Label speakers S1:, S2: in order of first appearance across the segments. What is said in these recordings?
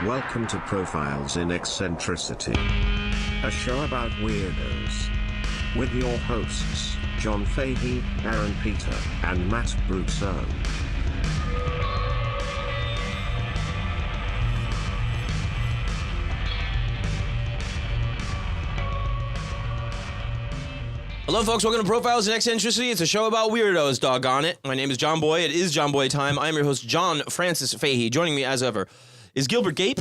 S1: Welcome to Profiles in Eccentricity, a show about weirdos. With your hosts, John Fahey, Aaron Peter, and Matt Brousseau.
S2: Hello, folks. Welcome to Profiles in Eccentricity. It's a show about weirdos, doggone it. My name is John Boy. It is John Boy time. I am your host, John Francis Fahey. Joining me, as ever, is Gilbert Gape,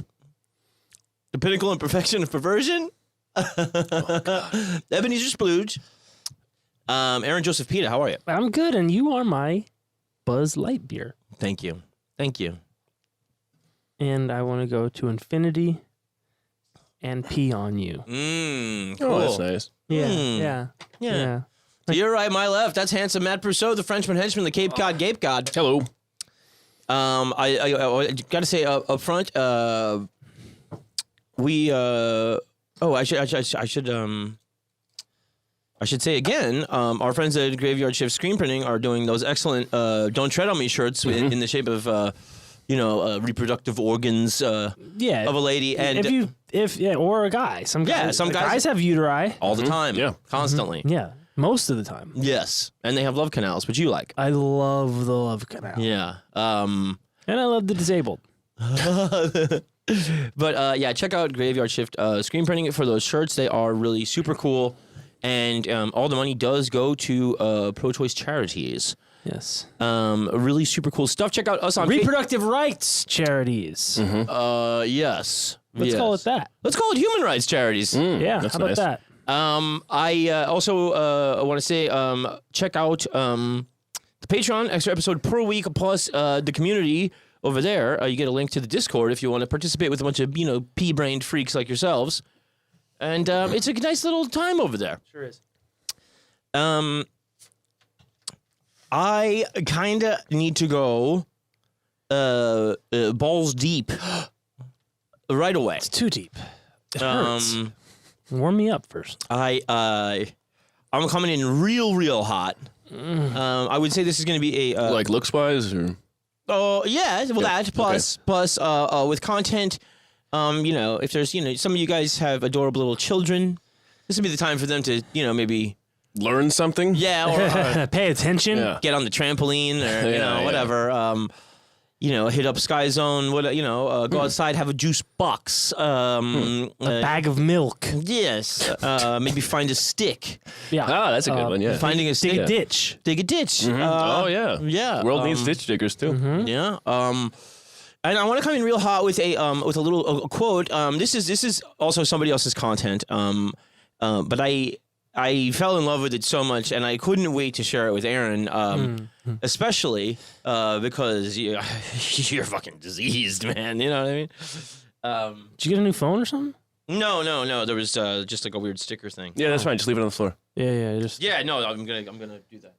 S2: the pinnacle and perfection of perversion. Ebenezer Splooge. Aaron Joseph Pita, how are you?
S3: I'm good, and you are my Buzz Lightyear.
S2: Thank you. Thank you.
S3: And I want to go to infinity and pee on you.
S2: Cool.
S4: Oh, that's nice.
S3: Yeah.
S2: To your right, my left, that's handsome Matt Brousseau, the Frenchman henchman, the Cape Cod Gape God.
S4: Hello.
S2: I got to say up front, I should say again, our friends at Graveyard Shift Screen Printing are doing those excellent "Don't Tread on Me" shirts in the shape of reproductive organs of a lady, and
S3: or a guy. Some guys have uteri
S2: all the time, constantly.
S3: Yeah, most of the time.
S2: Yes, and they have love canals, which you like.
S3: I love the love canal.
S2: Yeah,
S3: and I love the disabled.
S2: But check out Graveyard Shift Screen Printing for those shirts. They are really super cool, and all the money does go to pro-choice charities.
S3: Yes.
S2: Really super cool stuff. Check out us on
S3: reproductive rights charities.
S2: Yes.
S3: Let's call it that.
S2: Let's call it human rights charities.
S3: Yeah. How about
S4: nice.
S3: that?
S2: I also want to say check out the Patreon, extra episode per week, plus the community over there. You get a link to the Discord if you want to participate with a bunch of pea-brained freaks like yourselves, and it's a nice little time over there.
S3: Sure is.
S2: I kind of need to go balls deep right away.
S3: It's too deep. It hurts. Warm me up first.
S2: I'm coming in real hot. I would say this is going to be a
S4: Like looks-wise, or?
S2: Oh yeah, well that plus with content. If there's some of you guys have adorable little children, this would be the time for them to maybe
S4: Learn something?
S2: yeah or
S3: Pay attention.
S4: Yeah.
S2: get on the trampoline or
S4: Yeah.
S2: whatever. Hit up Sky Zone. Go outside, have a juice box.
S3: A bag of milk.
S2: Yes. Maybe find a stick.
S3: Yeah.
S4: Ah, that's a good one, yeah.
S2: Finding a stick.
S3: Dig a ditch.
S2: Dig a ditch.
S4: Oh, yeah.
S2: Yeah.
S4: The world needs ditch diggers, too.
S2: Yeah. And I want to come in real hot with a little quote. This is also somebody else's content. But I fell in love with it so much, and I couldn't wait to share it with Aaron. Especially because you're fucking diseased, man. You know what I mean?
S3: Did you get a new phone or something?
S2: No. There was just like a weird sticker thing.
S4: Yeah, that's fine. Just leave it on the floor.
S3: Yeah. Just
S2: Yeah. No. I'm gonna do that.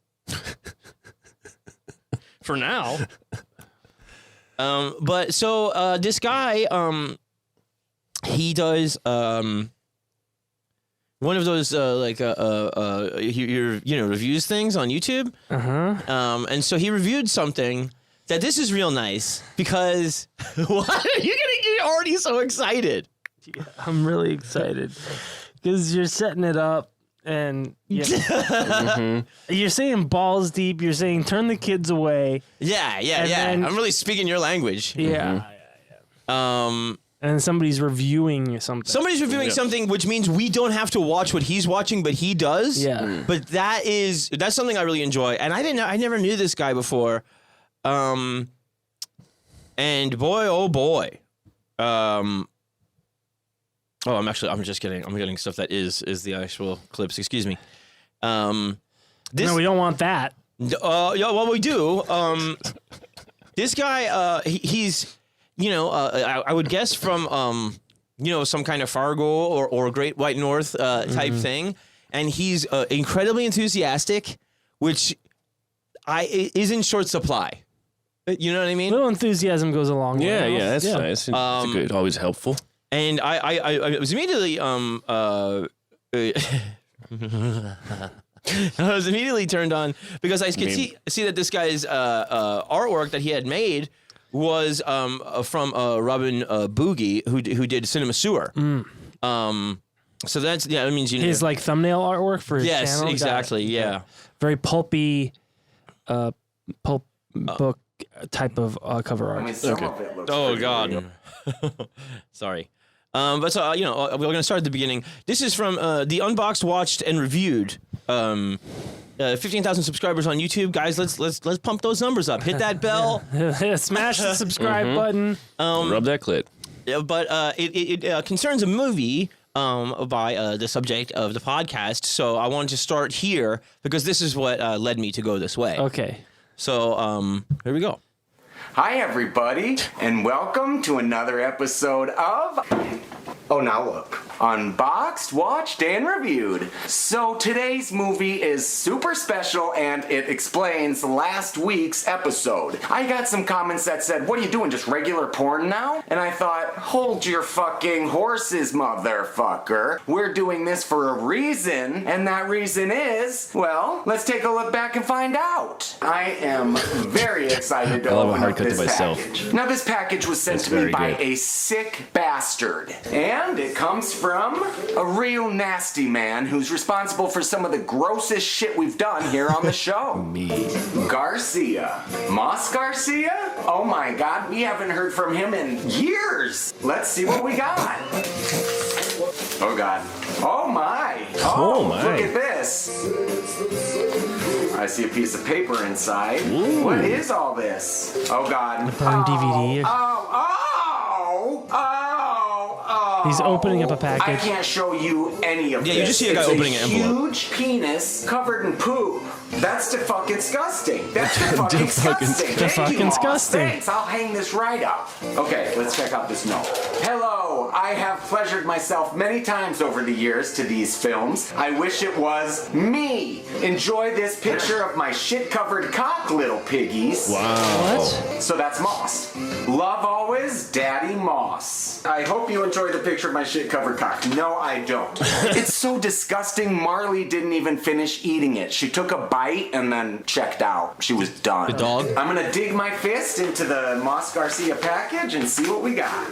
S2: For now. But so this guy, he does one of those reviews things on YouTube. And so he reviewed something that this is real nice because what are you gonna get already so excited?
S3: I'm really excited because you're setting it up and you're saying balls deep. You're saying turn the kids away.
S2: Yeah.
S3: then-
S2: I'm really speaking your language.
S3: Yeah. And somebody's reviewing something.
S2: Somebody's reviewing something, which means we don't have to watch what he's watching, but he does.
S3: Yeah.
S2: But that's something I really enjoy, and I never knew this guy before. And boy, oh boy. I'm just kidding. I'm getting stuff that is the actual clips. Excuse me.
S3: No, we don't want that.
S2: Well, we do. This guy, he's. I would guess from, some kind of Fargo or Great White North type thing. And he's incredibly enthusiastic, which is in short supply. You know what I mean?
S3: Little enthusiasm goes a long way.
S4: Yeah, that's nice. It's good. Always helpful.
S2: And I was immediately I was immediately turned on because I could see that this guy's artwork that he had made was from Robin Boogie, who did Cinema Sewer. So that means
S3: his like thumbnail artwork for his channel.
S2: Yes, exactly. Yeah.
S3: Very pulpy, pulp book type of cover art.
S5: I mean, some of it looks
S2: Oh
S5: pretty
S2: God.
S5: real.
S2: Sorry. But so we're gonna start at the beginning. This is from the Unboxed, Watched, and Reviewed. 15,000 subscribers on YouTube, guys. Let's pump those numbers up. Hit that bell.
S3: Smash the subscribe button.
S4: Rub that clit.
S2: But it concerns a movie by the subject of the podcast. So I wanted to start here because this is what led me to go this way.
S3: Okay.
S2: So here we go.
S5: Hi, everybody, and welcome to another episode of... Oh, now look. Unboxed, Watched, and Reviewed. So today's movie is super special and it explains last week's episode. I got some comments that said, what are you doing, just regular porn now? And I thought, hold your fucking horses, motherfucker. We're doing this for a reason, and that reason is, well, let's take a look back and find out. I am very excited to open up this package. Now, this package was sent to me by a sick bastard. And it comes from a real nasty man who's responsible for some of the grossest shit we've done here on the show.
S4: Me.
S5: Garcia. Moss Garcia? Oh my God, we haven't heard from him in years. Let's see what we got. Oh God. Oh my. Oh my. Look at this. I see a piece of paper inside. Ooh. What is all this? Oh God.
S3: The burned DVD. He's opening up a package.
S5: I can't show you any of this.
S2: Yeah, you just see a guy opening an envelope.
S5: Huge penis covered in poop. That's the fucking disgusting. That's the fucking disgusting.
S3: The fucking disgusting.
S5: Thanks, I'll hang this right up. Okay, let's check out this note. Hello, I have pleasured myself many times over the years to these films. I wish it was me. Enjoy this picture of my shit-covered cock, little piggies.
S4: Wow.
S3: What?
S5: So that's Moss. Love always, Daddy Moss. I hope you enjoyed the picture of my shit-covered cock. No, I don't. It's so disgusting, Marley didn't even finish eating it. She took a bite and then checked out. She was done.
S2: The dog?
S5: I'm gonna dig my fist into the Moss Garcia package and see what we got.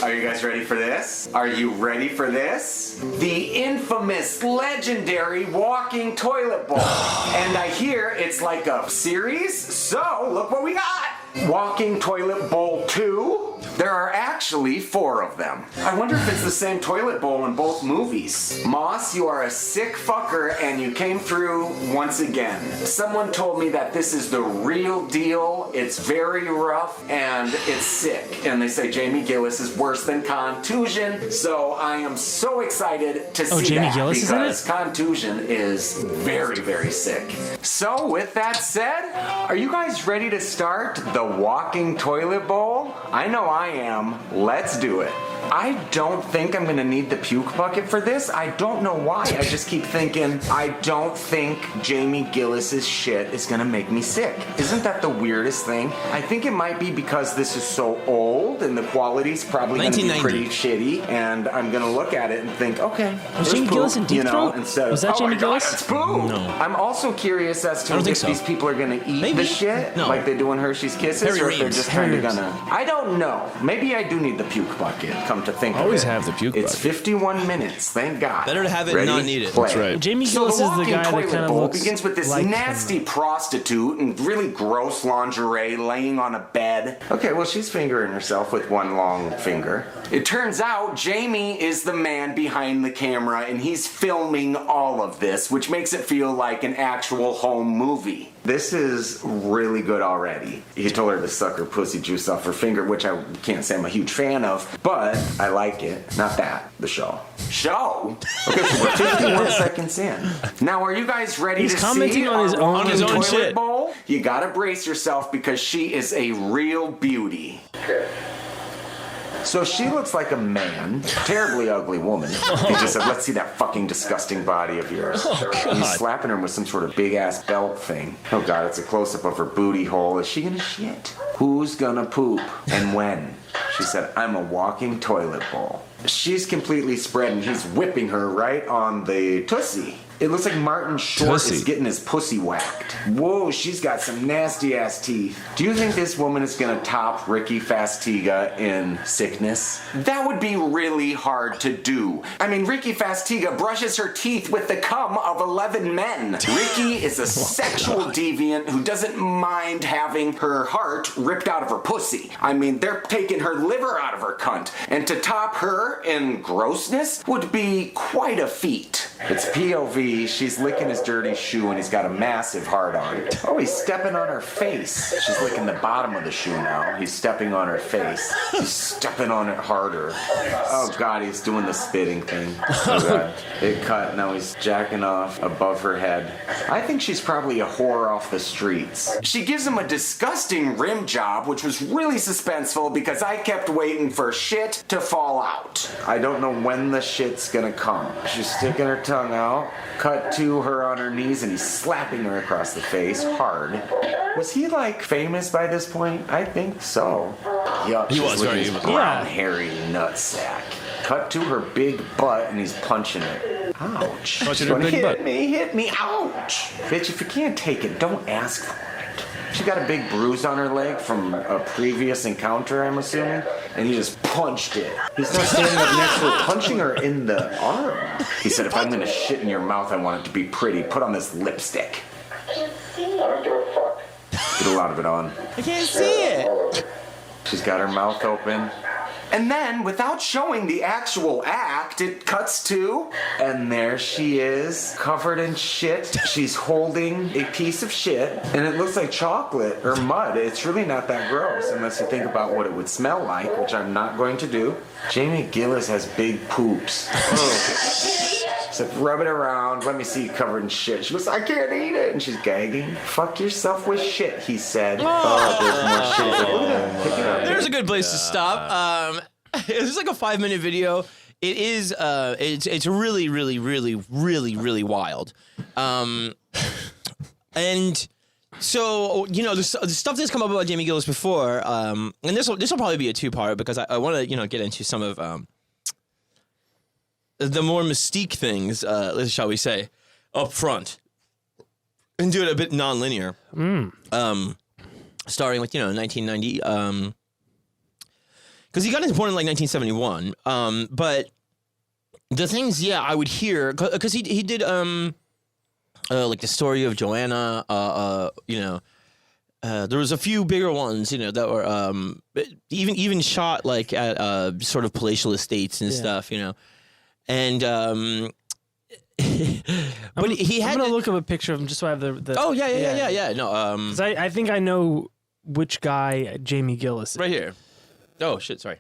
S5: Are you guys ready for this? Are you ready for this? The infamous, legendary walking toilet bowl. And I hear it's like a series, so look what we got. Walking Toilet Bowl 2. There are actually 4 of them. I wonder if it's the same toilet bowl in both movies. Moss, you are a sick fucker and you came through once again. Someone told me that this is the real deal. It's very rough and it's sick. And they say Jamie Gillis is worse than Contusion. So I am so excited to see
S3: Jamie
S5: that
S3: Gillis
S5: because
S3: is in it?
S5: Contusion is very, very sick. So with that said, are you guys ready to start the walking toilet bowl? I know I am. Let's do it. I don't think I'm gonna need the puke bucket for this. I don't know why. I just keep thinking, I don't think Jamie Gillis's shit is gonna make me sick. Isn't that the weirdest thing? I think it might be because this is so old and the quality's probably gonna be pretty shitty, and I'm gonna look at it and think, okay,
S3: was Jamie Gillis in Deep Throat?
S5: Instead of,
S3: was that Jamie Gillis?
S5: God, it's poop.
S2: No.
S5: I'm also curious as to if these people are gonna eat the shit like they do in Hershey's Kisses, or if they're just kind of gonna. I don't know. Maybe I do need the puke bucket. Come to think
S4: Always
S5: of it.
S4: have the puke bucket.
S5: It's 51 minutes. Thank God.
S2: Better to have it
S5: Ready?
S2: and not need it.
S5: Play.
S4: That's right.
S3: Jamie
S5: So
S3: Gillis
S5: the
S3: is the
S5: walking
S3: guy that
S5: toilet
S3: kind of
S5: bowl
S3: looks
S5: begins with this
S3: like
S5: nasty prostitute in really gross lingerie laying on a bed. Okay, well, she's fingering herself with one long finger. It turns out Jamie is the man behind the camera and he's filming all of this, which makes it feel like an actual home movie. This is really good already. He told her to suck her pussy juice off her finger, which I can't say I'm a huge fan of, but I like it. Not that, the show. Show? Okay, so we're 51 seconds in. Now, are you guys ready
S3: He's
S5: to
S3: commenting
S5: see
S3: on his own-
S2: on his own
S5: toilet
S2: shit.
S5: bowl? You gotta brace yourself because she is a real beauty. Okay. So she looks like a man, terribly ugly woman. He just said, let's see that fucking disgusting body of yours. And he's slapping her with some sort of big ass belt thing. Oh God, it's a close up of her booty hole. Is she gonna shit? Who's gonna poop? And when? She said, I'm a walking toilet bowl. She's completely spread and he's whipping her right on the tussie. It looks like Martin Short is getting his pussy whacked. Whoa, she's got some nasty ass teeth. Do you think this woman is gonna top Ricky Fastiga in sickness? That would be really hard to do. I mean, Ricky Fastiga brushes her teeth with the cum of 11 men. Ricky is a sexual deviant who doesn't mind having her heart ripped out of her pussy. I mean, they're taking her liver out of her cunt. And to top her in grossness would be quite a feat. It's POV, she's licking his dirty shoe and he's got a massive hard on. Oh, he's stepping on her face. She's licking the bottom of the shoe now. He's stepping on her face. He's stepping on it harder. Oh God, he's doing the spitting thing. Oh God. It cut, now he's jacking off above her head. I think she's probably a whore off the streets. She gives him a disgusting rim job, which was really suspenseful because I kept waiting for shit to fall out. I don't know when the shit's gonna come. She's sticking her tongue out. Cut to her on her knees and he's slapping her across the face hard. Was he like famous by this point? I think so. Yup,
S4: He was very
S5: brown, hairy nutsack. Cut to her big butt and he's punching it. Ouch.
S4: Punching her big butt.
S5: Hit me, ouch. Bitch, if you can't take it, don't ask for it. She got a big bruise on her leg from a previous encounter, I'm assuming, and he just punched it. He's not standing up next to her, punching her in the arm. He said, if I'm gonna shit in your mouth, I want it to be pretty. Put on this lipstick. Get a lot of it on.
S2: I can't see it.
S5: She's got her mouth open. And then, without showing the actual act, it cuts to, and there she is, covered in shit. She's holding a piece of shit, and it looks like chocolate or mud. It's really not that gross, unless you think about what it would smell like, which I'm not going to do. Jamie Gillis has big poops. So rub it around, let me see you covered in shit. She goes, I can't eat it. And she's gagging. Fuck yourself with shit, he said. Oh, there's more shit. He's like, look at that. Pick it up.
S2: There's a good place to stop. This is like a 5-minute video. It is, it's really, really, really, really, really wild. And so, you know, the stuff that's come up about Jamie Gillis before, and this will probably be a 2-part because I want to, you know, get into some of the more mystique things, shall we say, up front, and do it a bit non-linear. Starting with, you know, 1990, because he got into porn in like 1971. But the things, yeah, I would hear, because he did like the story of Joanna. You know, there was a few bigger ones, you know, that were even shot like at sort of palatial estates and stuff, you know. And but he had.
S3: I'm gonna look up a picture of him just so I have the
S2: oh yeah. No,
S3: 'cause I think I know which guy Jamie Gillis is.
S2: right here. Oh shit, sorry.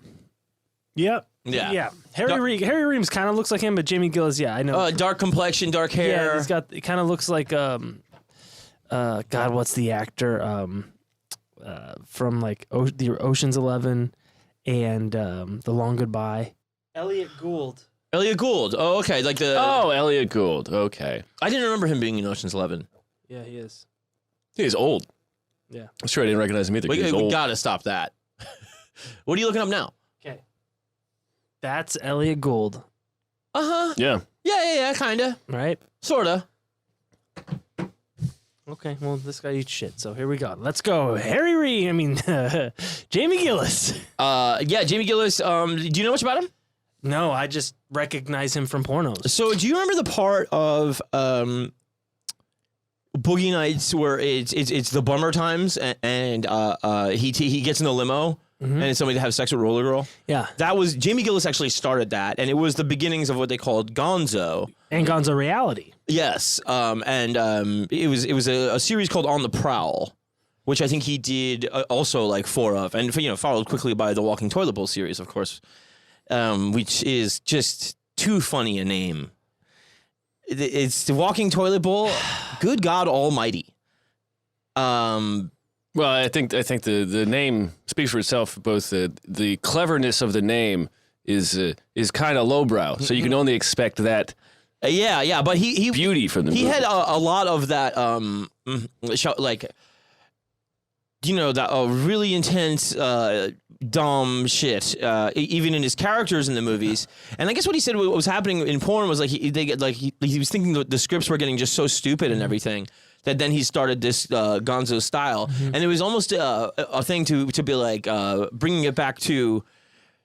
S3: Yep.
S2: Yeah.
S3: Harry Reams kind of looks like him, but Jamie Gillis, yeah, I know.
S2: Dark complexion, dark hair.
S3: Yeah, he's got. It kind of looks like God, what's the actor from like the Ocean's 11 and The Long Goodbye? Elliot Gould.
S2: Elliot Gould. Oh, okay. Like the.
S4: Oh, Elliot Gould. Okay.
S2: I didn't remember him being in Ocean's 11.
S3: Yeah, he is.
S4: He's old.
S3: Yeah.
S4: I'm sure I didn't recognize him either.
S2: We
S4: He's old.
S2: gotta stop that. What are you looking up now?
S3: Okay. That's Elliot Gould.
S4: Yeah.
S2: Yeah, kinda.
S3: Right?
S2: Sorta.
S3: Okay, well, this guy eats shit, so here we go. Let's go. Jamie Gillis.
S2: Yeah, Jamie Gillis. Do you know much about him?
S3: No, I just recognize him from pornos.
S2: So, do you remember the part of Boogie Nights where it's the bummer times and he gets in the limo and it's somebody to have sex with Roller Girl?
S3: Yeah.
S2: That was Jamie Gillis actually started that, and it was the beginnings of what they called gonzo.
S3: And Gonzo Reality.
S2: Yes, it was a series called On the Prowl, which I think he did also like 4 of, and followed quickly by the Walking Toilet Bowl series, of course, which is just too funny a name. It's the Walking Toilet Bowl. Good God Almighty.
S4: Well, I think the name speaks for itself. Both the cleverness of the name is kind of lowbrow, so you can only expect that.
S2: Yeah, but he
S4: beauty from the movie.
S2: He had a lot of that like, that really intense dumb shit, even in his characters in the movies. And I guess what he said what was happening in porn was like he was thinking the scripts were getting just so stupid and everything that then he started this gonzo style, and it was almost a thing to be like bringing it back to,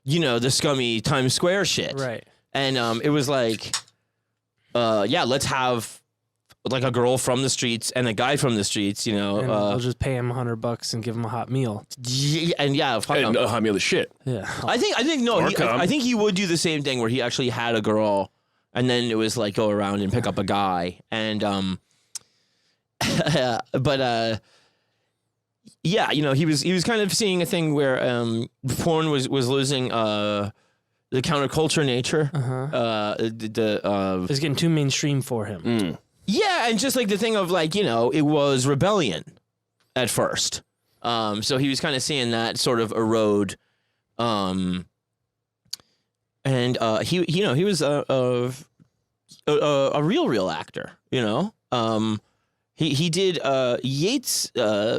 S2: you know, the scummy Times Square shit,
S3: Right.
S2: And it was like, let's have like a girl from the streets and a guy from the streets, you know.
S3: And I'll just pay him $100 and give him a hot meal.
S4: Hot meal the shit.
S3: Yeah.
S2: I think I think he would do the same thing where he actually had a girl, and then it was like go around and pick up a guy, and but yeah, you know, he was kind of seeing a thing where porn was losing the counterculture nature.
S3: It was getting too mainstream for him.
S2: Yeah, and just like the thing of like, you know, it was rebellion at first. So he was kind of seeing that sort of erode. And he was a real actor, you know. He did Yeats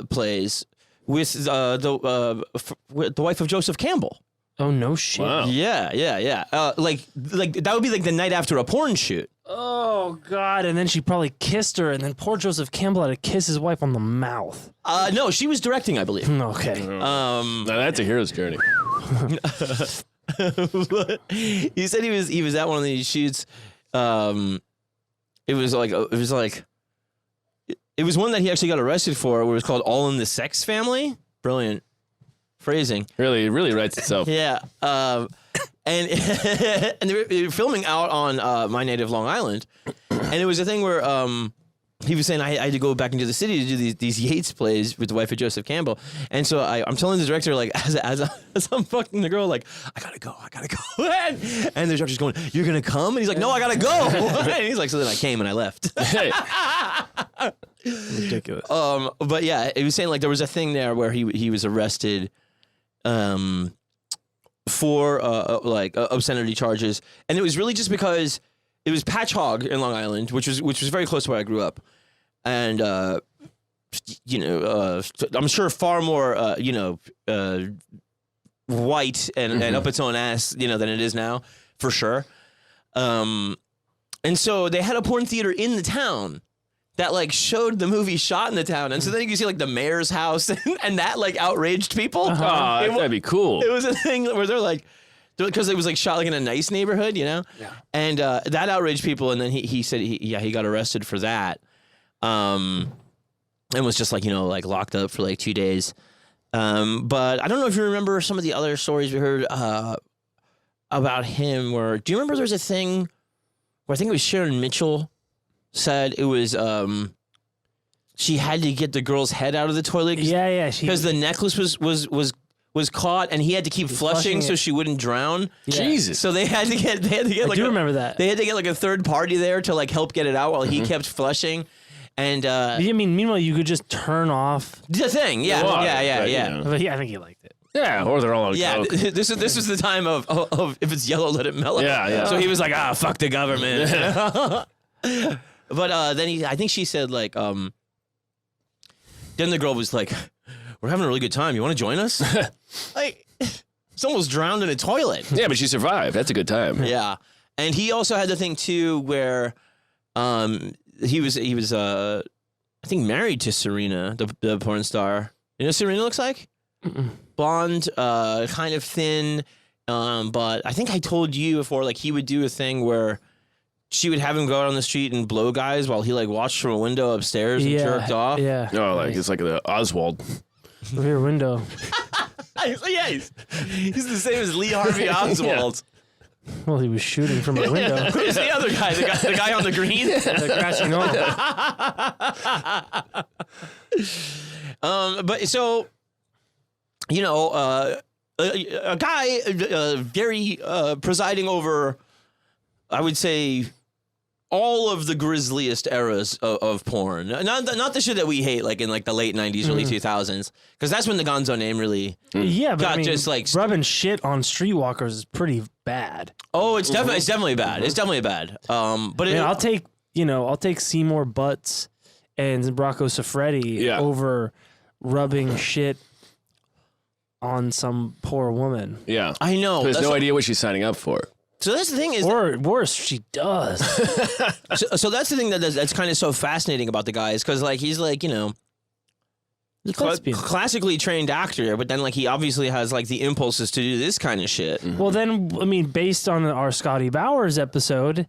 S2: plays with the wife of Joseph Campbell.
S3: Oh, no shit.
S4: Wow.
S2: Yeah. Like that would be like the night after a porn shoot.
S3: Oh, God. And then she probably kissed her, and then poor Joseph Campbell had to kiss his wife on the mouth.
S2: No, she was directing, I believe.
S3: Okay.
S4: Now that's a hero's journey.
S2: He said he was at one of these shoots. It was one that he actually got arrested for, where it was called All in the Sex Family. Brilliant phrasing.
S4: Really writes itself.
S2: Yeah. And they were filming out on my native Long Island, and it was a thing where he was saying I had to go back into the city to do these Yeats plays with the wife of Joseph Campbell, and so I'm telling the director, like, as I'm fucking the girl, like, I gotta go, and the director's going, "You're gonna come?" And he's like, "No, I gotta go." And he's like, "So then I came and I left."
S4: Hey.
S3: Ridiculous.
S2: But yeah, he was saying like there was a thing there where he was arrested, for like obscenity charges, and it was really just because it was Patch Hog in Long Island, which was very close to where I grew up, and I'm sure far more white and up its own ass, you know, than it is now, for sure. And so they had a porn theater in the town that like showed the movie shot in the town, and so then you can see like the mayor's house, and that like outraged people.
S4: Oh, that'd be cool.
S2: It was a thing where they're like, because it was like shot like in a nice neighborhood, you know. Yeah. And that outraged people, and then he said he got arrested for that, and was just like, you know, like locked up for like 2 days. But I don't know if you remember some of the other stories we heard about him. Do you remember there was a thing where I think it was Sharon Mitchell said it was she had to get the girl's head out of the toilet. Because the necklace was caught, and he had to keep flushing so she wouldn't drown.
S3: Yeah.
S4: Jesus.
S2: So they had to get
S3: I do remember that.
S2: They had to get like a third party there to like help get it out while he kept flushing. And
S3: I mean, meanwhile, you could just turn off
S2: the thing. Yeah.
S3: But yeah, I think he liked it.
S4: Yeah, or they're all on coke.
S2: This was the time of if it's yellow, let it mellow.
S4: Yeah.
S2: So he was like, fuck the government. But then I think she said like, then the girl was like, "We're having a really good time. You want to join us?" Like, someone was drowned in a toilet.
S4: Yeah, but she survived. That's a good time.
S2: Yeah, and he also had the thing too where, he was I think married to Serena, the porn star. You know what Serena looks like? Blonde, kind of thin, but I think I told you before, like he would do a thing where she would have him go out on the street and blow guys while he like watched from a window upstairs and jerked off.
S3: Yeah.
S4: No, like it's like the Oswald.
S3: Rear window.
S2: Yeah, he's the same as Lee Harvey Oswald.
S3: Well, he was shooting from a window.
S2: Who's the other guy? The guy on the green?
S3: The grassy knoll.
S2: But so, you know, a guy very presiding over, I would say, all of the grisliest eras of porn. Not the shit that we hate, like in like the late 90s, early 2000s, because that's when the gonzo name really
S3: but
S2: got
S3: I mean,
S2: just like
S3: rubbing shit on streetwalkers is pretty bad.
S2: Oh, it's definitely bad. It's definitely bad. But
S3: I'll take Seymour Butts and Rocco Siffredi over rubbing shit on some poor woman.
S4: Yeah.
S2: I know.
S4: Who has
S2: That's
S4: no
S2: what-
S4: idea what she's signing up for.
S2: So that's the thing is,
S3: Or worse, she does.
S2: so that's the thing that's kind of so fascinating about the guy is because like he's like
S3: Lesbian.
S2: classically trained actor, but then like he obviously has like the impulses to do this kind of shit.
S3: Well, then, I mean, based on our Scotty Bowers episode,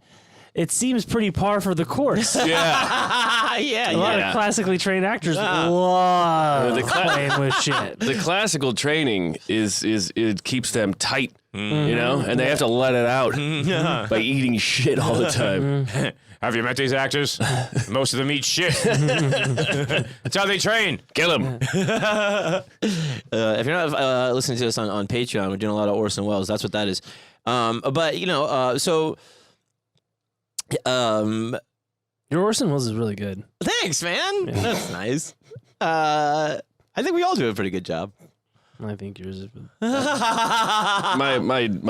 S3: it seems pretty par for the course.
S4: Yeah.
S2: Yeah,
S3: A lot of classically trained actors love playing with shit.
S4: The classical training is it keeps them tight, you know, and they have to let it out by eating shit all the time.
S2: Have you met these actors? Most of them eat shit. That's how they train.
S4: Kill them.
S2: If you're not listening to us on Patreon, we're doing a lot of Orson Welles. That's what that is. But
S3: Your Orson Welles is really good.
S2: thanks, man. That's nice. I think we all do a pretty good job.
S3: I think yours is.
S4: My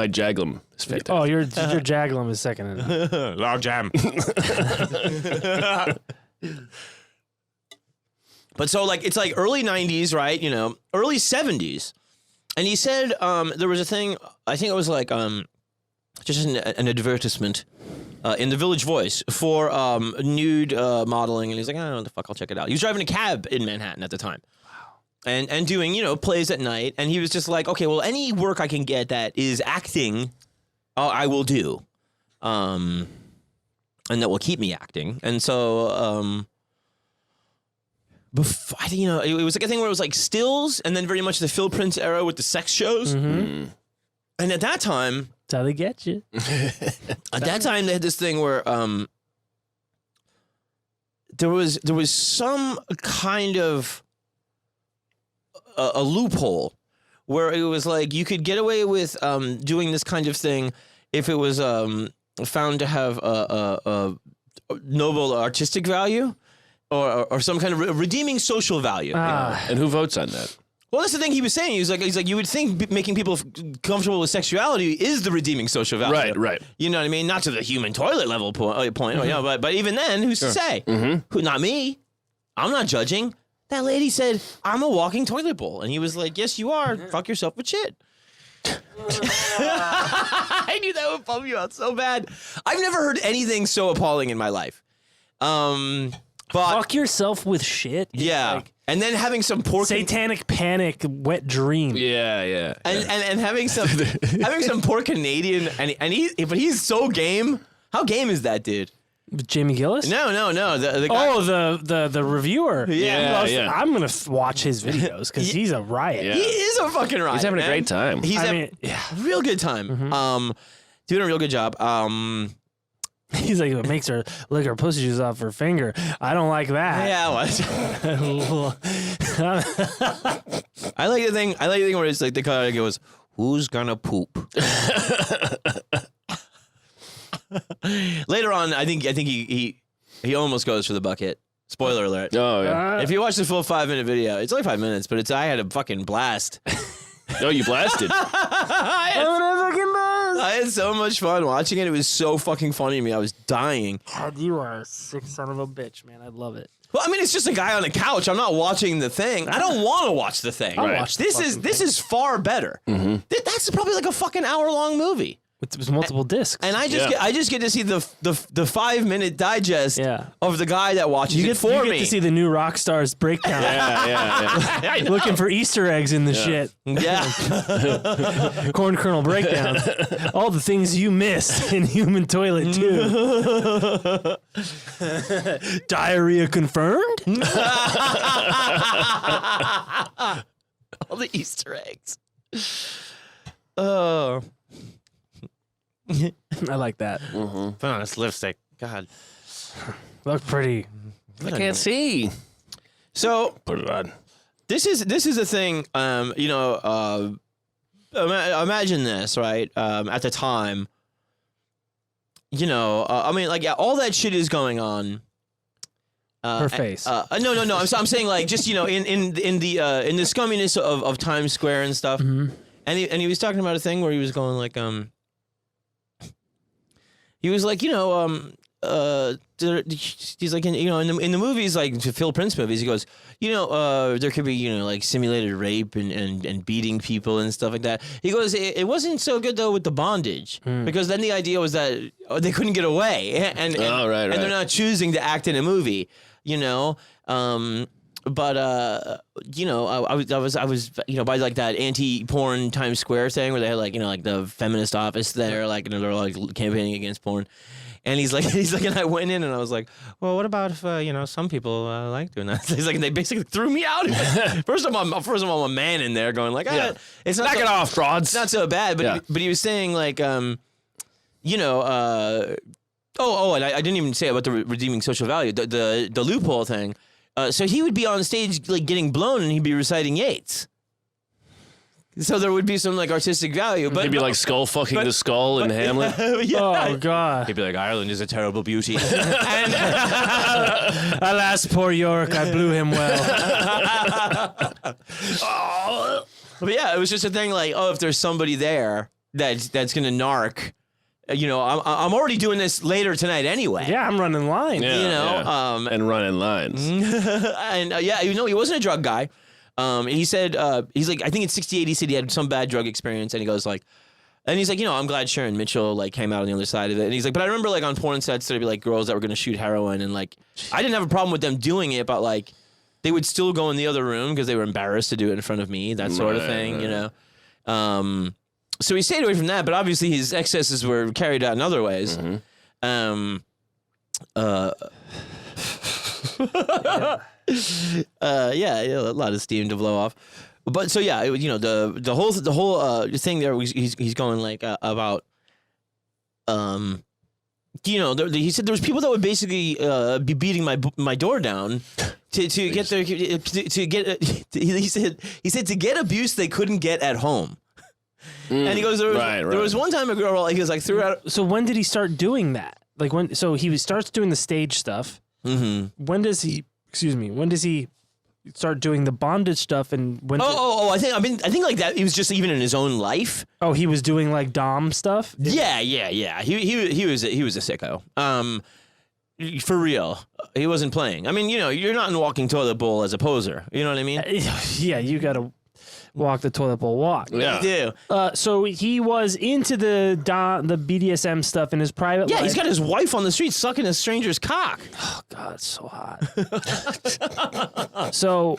S4: Jaglum is fantastic.
S3: Oh, your Jaglum is second.
S2: Log jam. But so like it's like early 90s, right? Early 70s. And he said there was a thing, I think it was like just an advertisement in the Village Voice for nude modeling. And he's like, I don't know what the fuck, I'll check it out. He was driving a cab in Manhattan at the time. And doing, plays at night. And he was just like, okay, well, any work I can get that is acting, I will do. And that will keep me acting. And so, before, it was like a thing where it was like stills and then very much the Phil Prince era with the sex shows. Mm-hmm. And at that time...
S3: That's how they get you.
S2: At that time, they had this thing where there was some kind of... a loophole where it was like you could get away with doing this kind of thing if it was found to have a noble artistic value or some kind of redeeming social value.
S4: And who votes on that?
S2: Well, that's the thing he was saying. He's like you would think making people comfortable with sexuality is the redeeming social value.
S4: Right.
S2: You know what I mean? Not to the human toilet level point. Mm-hmm. But even then, who's to say? Mm-hmm. Who? Not me. I'm not judging. That lady said, I'm a walking toilet bowl. And he was like, yes, you are. Fuck yourself with shit. I knew that would bum you out so bad. I've never heard anything so appalling in my life. But
S3: Fuck yourself with shit.
S2: yeah.
S3: Like
S2: and then having some poor...
S3: satanic panic, wet dream.
S4: Yeah.
S2: And having some poor Canadian... But he's so game. How game is that dude?
S3: Jamie Gillis?
S2: No. The guy,
S3: the reviewer.
S4: Yeah.
S3: I'm gonna watch his videos because he's a riot.
S4: Yeah.
S2: he is a fucking riot.
S4: He's having
S2: man.
S4: a great time.
S2: He's having a real good time.
S3: Mm-hmm.
S2: Doing a real good job.
S3: He's like, it makes her lick her pussy juice off her finger. I don't like that.
S2: Yeah, what? I like the thing where it's like the guy goes, "Who's gonna poop?" Later on, I think he almost goes for the bucket. Spoiler alert.
S4: Oh, yeah.
S2: If you watch the full 5-minute video, it's only 5 minutes, but I had a fucking blast.
S4: Oh, you blasted.
S2: I had so much fun watching it. It was so fucking funny to me. I was dying.
S3: God, you are a sick son of a bitch, man. I love it.
S2: Well, I mean, it's just a guy on a couch. I'm not watching the thing. I don't want to watch the thing.
S3: I'll watch the
S2: This
S3: fucking
S2: is far better. Mm-hmm. That's probably like a fucking hour-long movie.
S3: With multiple discs.
S2: And I just get to see the 5-minute digest
S3: Yeah.
S2: of the guy that watches
S3: you
S2: it
S3: get,
S2: for
S3: you
S2: me.
S3: get to see the new rock stars breakdown.
S4: Yeah.
S3: Looking for Easter eggs in the shit.
S2: Yeah.
S3: Corn kernel breakdown. All the things you missed in Human Toilet too. Diarrhea confirmed?
S2: All the Easter eggs. Oh.
S3: I like that.
S2: Put on this lipstick. God.
S3: Look pretty.
S4: I can't see.
S2: So
S4: Put it on.
S2: this is a thing. Imagine this, right? At the time, I mean, like, yeah, all that shit is going on.
S3: Her face.
S2: No. I'm saying like just in the scumminess of Times Square and stuff.
S3: Mm-hmm.
S2: And he was talking about a thing where he was going like he was like he's like, in the movies, like Phil Prince movies, he goes, there could be, like simulated rape and beating people and stuff like that. He goes, it wasn't so good though with the bondage because then the idea was that they couldn't get away and
S4: right.
S2: they're not choosing to act in a movie, But I was by like that anti-porn Times Square thing where they had like the feminist office there, like and they're like campaigning against porn, and he's like, and I went in and I was like, well, what about if some people like doing that? He's like, and they basically threw me out. First of all, I'm a man in there going like, it's not
S4: Back it off, broads.
S2: It's not so bad, but he was saying like, and I didn't even say about the redeeming social value, the loophole thing. So he would be on stage like getting blown and he'd be reciting Yeats. So there would be some like artistic value, but
S4: he'd be like skull fucking the skull in Hamlet.
S3: Oh God!
S2: He'd be like, Ireland is a terrible beauty.
S3: Alas, poor York, I blew him well.
S2: But yeah, it was just a thing like, if there's somebody there that's gonna narc. I'm already doing this later tonight anyway.
S3: Yeah, I'm running line.
S4: Yeah, and running lines.
S2: And he wasn't a drug guy. He said, he's like, I think at 68, he said he had some bad drug experience, and he goes like, and he's like, I'm glad Sharon Mitchell like came out on the other side of it. And he's like, but I remember like on porn sets there'd be like girls that were gonna shoot heroin, and like I didn't have a problem with them doing it, but like they would still go in the other room because they were embarrassed to do it in front of me, that sort of thing, So he stayed away from that, but obviously his excesses were carried out in other ways.
S4: Mm-hmm.
S2: A lot of steam to blow off. But so yeah, the whole thing there was he's going like about he said there was people that would basically be beating my door down to get their to get he said to get abuse they couldn't get at home. And he goes, there was one time a girl, he was like, threw out.
S3: So when did he start doing that? Like when? So he starts doing the stage stuff.
S2: Mm-hmm.
S3: When does he start doing the bondage stuff? And when?
S2: I think like that. He was just even in his own life.
S3: Oh, he was doing like dom stuff.
S2: Yeah. He was a sicko. For real, he wasn't playing. I mean, you're not in Walking Toilet Bowl as a poser. You know what I mean?
S3: Yeah, you gotta walk the toilet bowl walk.
S2: Yeah, you
S3: do. So he was into the BDSM stuff in his private life.
S2: Yeah, he's got his wife on the street sucking a stranger's cock.
S3: Oh God, it's so hot. So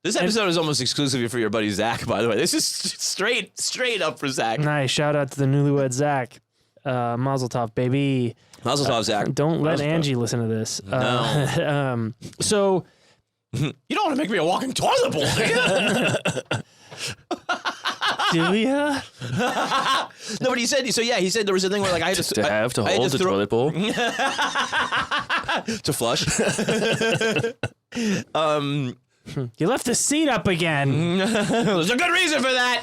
S2: this episode is almost exclusively for your buddy Zach. By the way, this is straight up for Zach.
S3: Nice, shout out to the newlywed Zach. Mazel tov, baby.
S2: Mazel tov, Zach.
S3: Don't let Angie listen to this.
S2: No.
S3: So.
S2: You don't want to make me a walking toilet bowl, do you?
S3: Do ya?
S2: No, but he said there was a thing where like I had
S4: to hold the toilet bowl
S2: to flush.
S3: You left the seat up again.
S2: There's a good reason for that.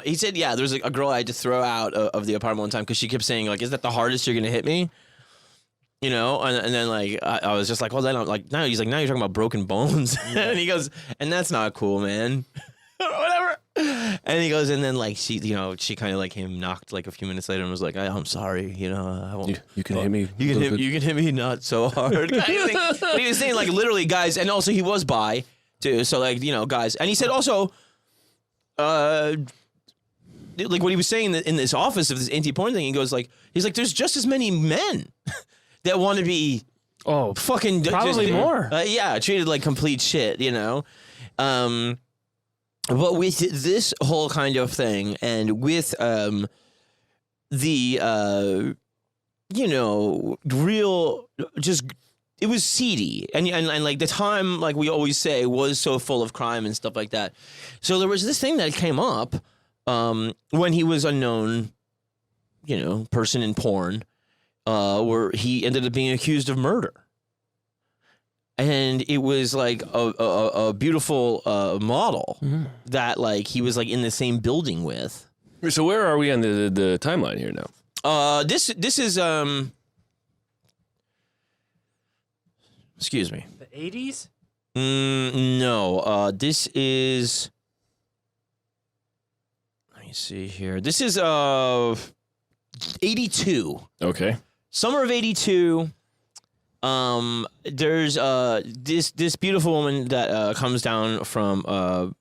S2: He said, there was a girl I had to throw out of the apartment one time because she kept saying like, "Is that the hardest you're gonna hit me?" And then like I was just like, well, then I'm like, no. He's like, now you're talking about broken bones, and he goes, and that's not cool, man. Whatever. And he goes, and then like she kind of like him knocked like a few minutes later and was like, I'm sorry, I won't.
S4: You can hit me.
S2: You can hit me not so hard. But he was saying like literally, guys, and also he was bi too, so like guys, and he said also, like what he was saying in this office of this anti-porn thing, he goes like, he's like, there's just as many men that want to be fucking
S3: probably more
S2: treated like complete shit, but with this whole kind of thing and with the real just it was seedy and like the time, like we always say, was so full of crime and stuff like that. So there was this thing that came up when he was a known person in porn, where he ended up being accused of murder. And it was like a beautiful model that like he was like in the same building with.
S4: So where are we on the timeline here now?
S2: This is excuse me.
S3: The 80s?
S2: No. This is. Let me see here. This is '82.
S4: Okay.
S2: Summer of '82. There's this beautiful woman that comes down from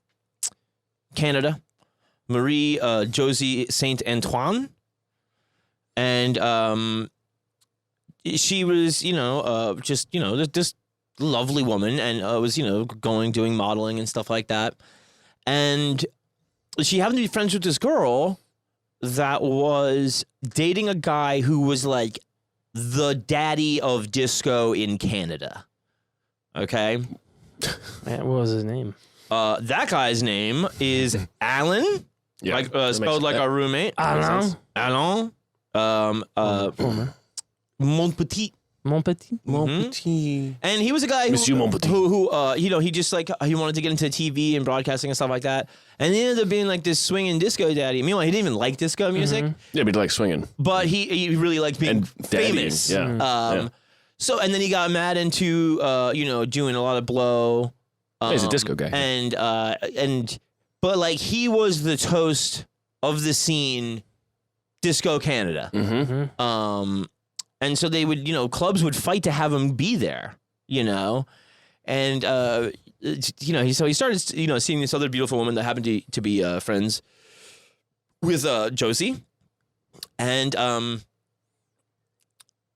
S2: Canada, Marie Josie Saint Antoine, and she was just this lovely woman, and was doing modeling and stuff like that, and she happened to be friends with this girl that was dating a guy who was like the daddy of disco in Canada. Okay.
S3: Man, what was his name?
S2: That guy's name is Alan,
S4: Yeah.
S2: like
S4: That
S2: spelled
S4: makes-
S2: like our roommate.
S3: Alan.
S2: Alan. Montpetit.
S3: Montpetit.
S2: And he was a guy
S4: Monsieur Montpetit.
S2: who he just like he wanted to get into TV and broadcasting and stuff like that, and he ended up being like this swinging disco daddy. Meanwhile, he didn't even like disco music,
S4: Yeah, but like swinging.
S2: but he really liked being
S4: And daddying,
S2: famous.
S4: yeah. Yeah.
S2: So and then he got mad into doing a lot of blow.
S4: He's a disco guy.
S2: But like he was the toast of the scene, Disco Canada. And so they would, clubs would fight to have him be there, and so he started, seeing this other beautiful woman that happened to be friends with Josie, and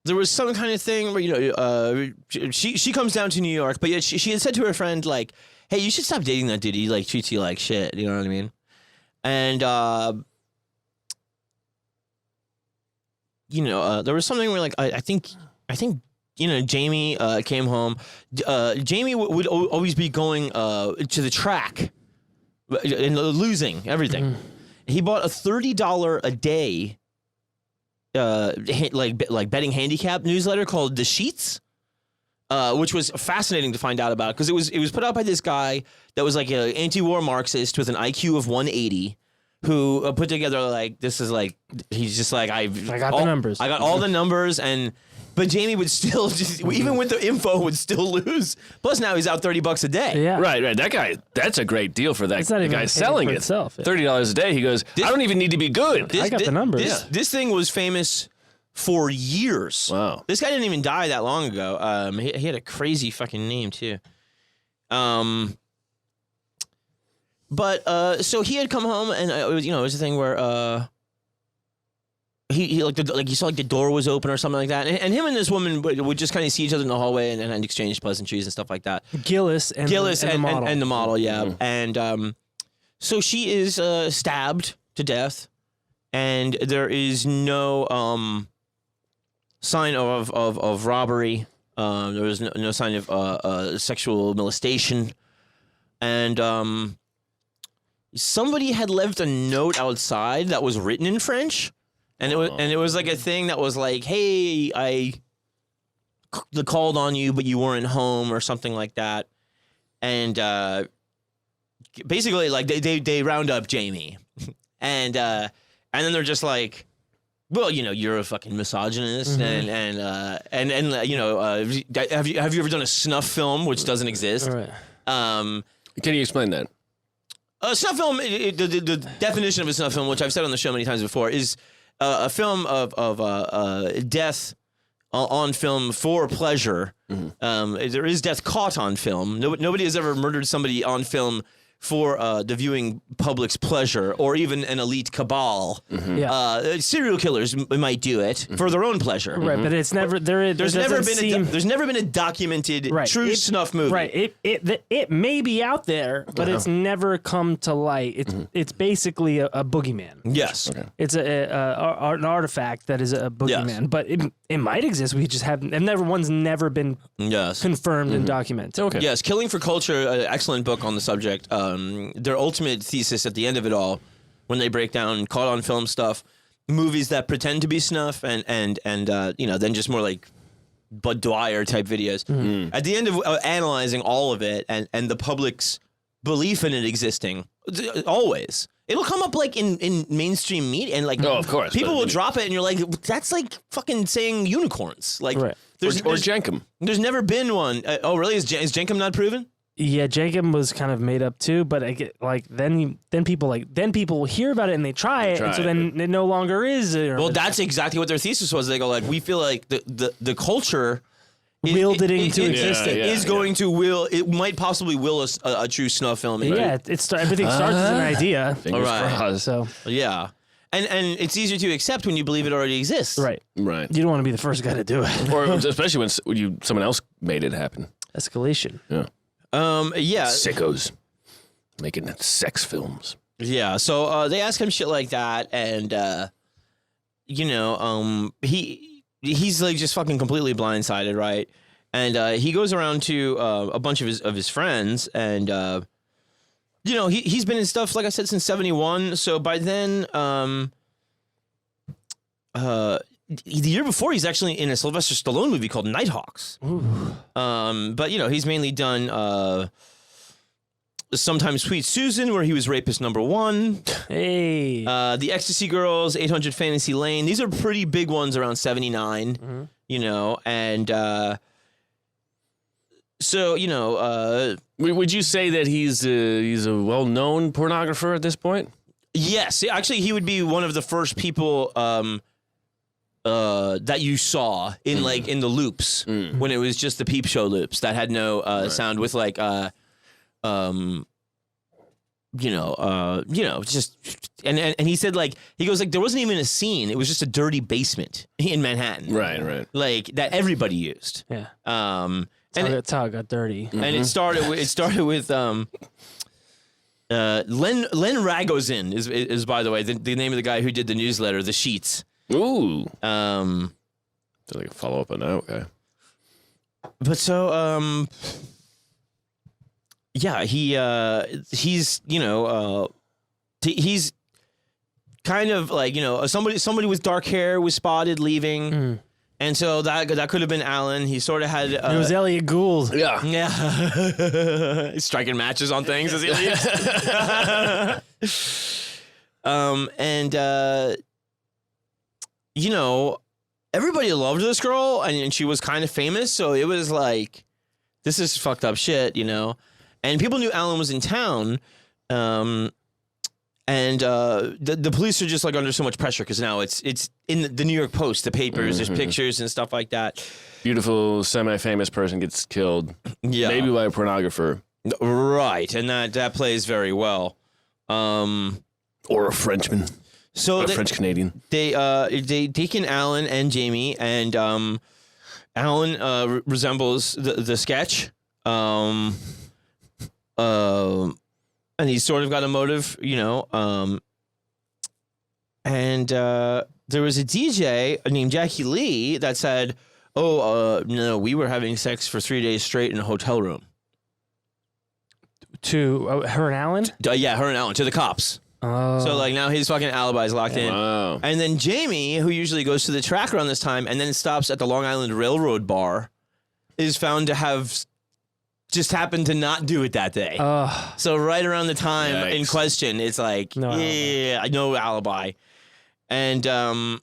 S2: there was some kind of thing where she comes down to New York, but yet she had said to her friend like, "Hey, you should stop dating that dude. He like treats you like shit." You know what I mean? And there was something where like I think Jamie came home. Jamie would always be going to the track and losing everything. He bought a $30 a day like betting handicap newsletter called The Sheets, which was fascinating to find out about because it was put out by this guy that was like an anti-war Marxist with an IQ of 180. Who put together like this is like he's just like I
S3: got the numbers.
S2: I got all the numbers but Jamie would still just even with the info would still lose. Plus now he's out $30 a day.
S3: Yeah.
S4: Right. That guy, that's a great deal for that
S3: It's not even
S4: guy
S3: paying
S4: selling
S3: for
S4: it.
S3: itself, yeah.
S4: $30 a day. He goes, I don't even need to be good.
S3: I got the numbers.
S2: This thing was famous for years.
S4: Wow.
S2: This guy didn't even die that long ago. He had a crazy fucking name too. But so he had come home, and it was a thing where he like you saw like the door was open or something like that, and him and this woman would just kind of see each other in the hallway and exchange pleasantries and stuff like that.
S3: Gillis and the model.
S2: And the model, yeah. And so she is stabbed to death, and there is no sign of robbery. There was no sign of sexual molestation, and somebody had left a note outside that was written in French, and it was like a thing that was like, "Hey, I called on you, but you weren't home," or something like that, and basically like they round up Jamie, and then they're just like, "Well, you're a fucking misogynist, and have you ever done a snuff film, which doesn't exist?"
S3: Right.
S4: Can you explain that?
S2: A snuff film, the definition of a snuff film, which I've said on the show many times before, is a film of death on film for pleasure. There is death caught on film. Nobody has ever murdered somebody on film for the viewing public's pleasure, or even an elite cabal.
S3: Yeah.
S2: Serial killers might do it for their own pleasure.
S3: Right, but it's never
S2: There's never been a documented true snuff movie.
S3: Right. It may be out there, but it's never come to light. It's basically a boogeyman.
S2: Yes.
S4: Okay.
S3: It's an artifact that is a boogeyman, but it might exist. We just haven't. One's never been
S2: Yes.
S3: confirmed and documented.
S4: Okay.
S2: Yes, Killing for Culture, excellent book on the subject. Their ultimate thesis at the end of it all, when they break down caught on film stuff, movies that pretend to be snuff, and then just more like Bud Dwyer type videos. At the end of analyzing all of it and the public's belief in it existing, always. It'll come up like in mainstream media, and like
S4: of course,
S2: people
S4: but
S2: will drop it, and you're like, that's like fucking saying unicorns. Like
S3: Right.
S4: Or Jenkum.
S2: there's never been one. Oh, really? Is Jenkum not proven?
S3: Yeah, Jacob was kind of made up too, but I get then people hear about it and they try it, and so then it no longer is.
S2: Well, that's exactly what their thesis was. They go like, we feel like the culture
S3: willed it into existence.
S2: Is going to will. It might possibly will a true snuff film.
S3: Yeah, everything starts as an idea.
S4: Fingers crossed.
S3: So
S2: yeah. And it's easier to accept when you believe it already exists.
S3: Right.
S4: Right.
S3: You don't want to be the first guy to do it.
S4: Or especially when someone else made it happen.
S3: Escalation.
S4: Yeah.
S2: Yeah.
S4: Sickos making sex films.
S2: Yeah. So they ask him shit like that, and he's like just fucking completely blindsided, right? And he goes around to a bunch of his friends, and he's been in stuff, like I said, since 71. So by then, the year before, he's actually in a Sylvester Stallone movie called Nighthawks. But he's mainly done Sometimes Sweet Susan, where he was rapist number 1.
S3: Hey.
S2: The Ecstasy Girls, 800 Fantasy Lane. These are pretty big ones around 79. And so
S4: would you say that he's a well-known pornographer at this point?
S2: Yes, actually, he would be one of the first people that you saw in in the loops when it was just the peep show loops that had no sound with just and he said he goes there wasn't even a scene. It was just a dirty basement in Manhattan.
S4: Right.
S2: Like that everybody used.
S3: Yeah.
S2: That's
S3: how it got dirty.
S2: And it started with Len Ragozin is by the way the name of the guy who did the newsletter, The Sheets.
S4: Ooh. So like a follow up on that. Okay.
S2: But so yeah, he's he's kind of somebody with dark hair was spotted leaving. And so that could have been Alan. He sort of had...
S3: it was Elliot Gould.
S2: Yeah. He's striking matches on things as he leaves. Everybody loved this girl, and she was kind of famous, so it was like, this is fucked up shit, And people knew Alan was in town, and the police are just under so much pressure because now it's in the New York Post, the papers, there's pictures and stuff like that.
S4: Beautiful, semi-famous person gets killed, maybe by a pornographer.
S2: Right, and that plays very well.
S4: Or a Frenchman.
S2: So
S4: a French Canadian.
S2: They taken Alan and Jamie, and Alan resembles the sketch. And he's sort of got a motive, and there was a DJ named Jackie Lee that said, no, we were having sex for 3 days straight in a hotel room.
S3: To her and Alan?
S2: Yeah, her and Alan, to the cops.
S3: Oh.
S2: So now his fucking alibi is locked in.
S4: Wow.
S2: And then Jamie, who usually goes to the track around this time and then stops at the Long Island Railroad bar, is found to have just happened to not do it that day. So right around the time in question, it's no alibi. And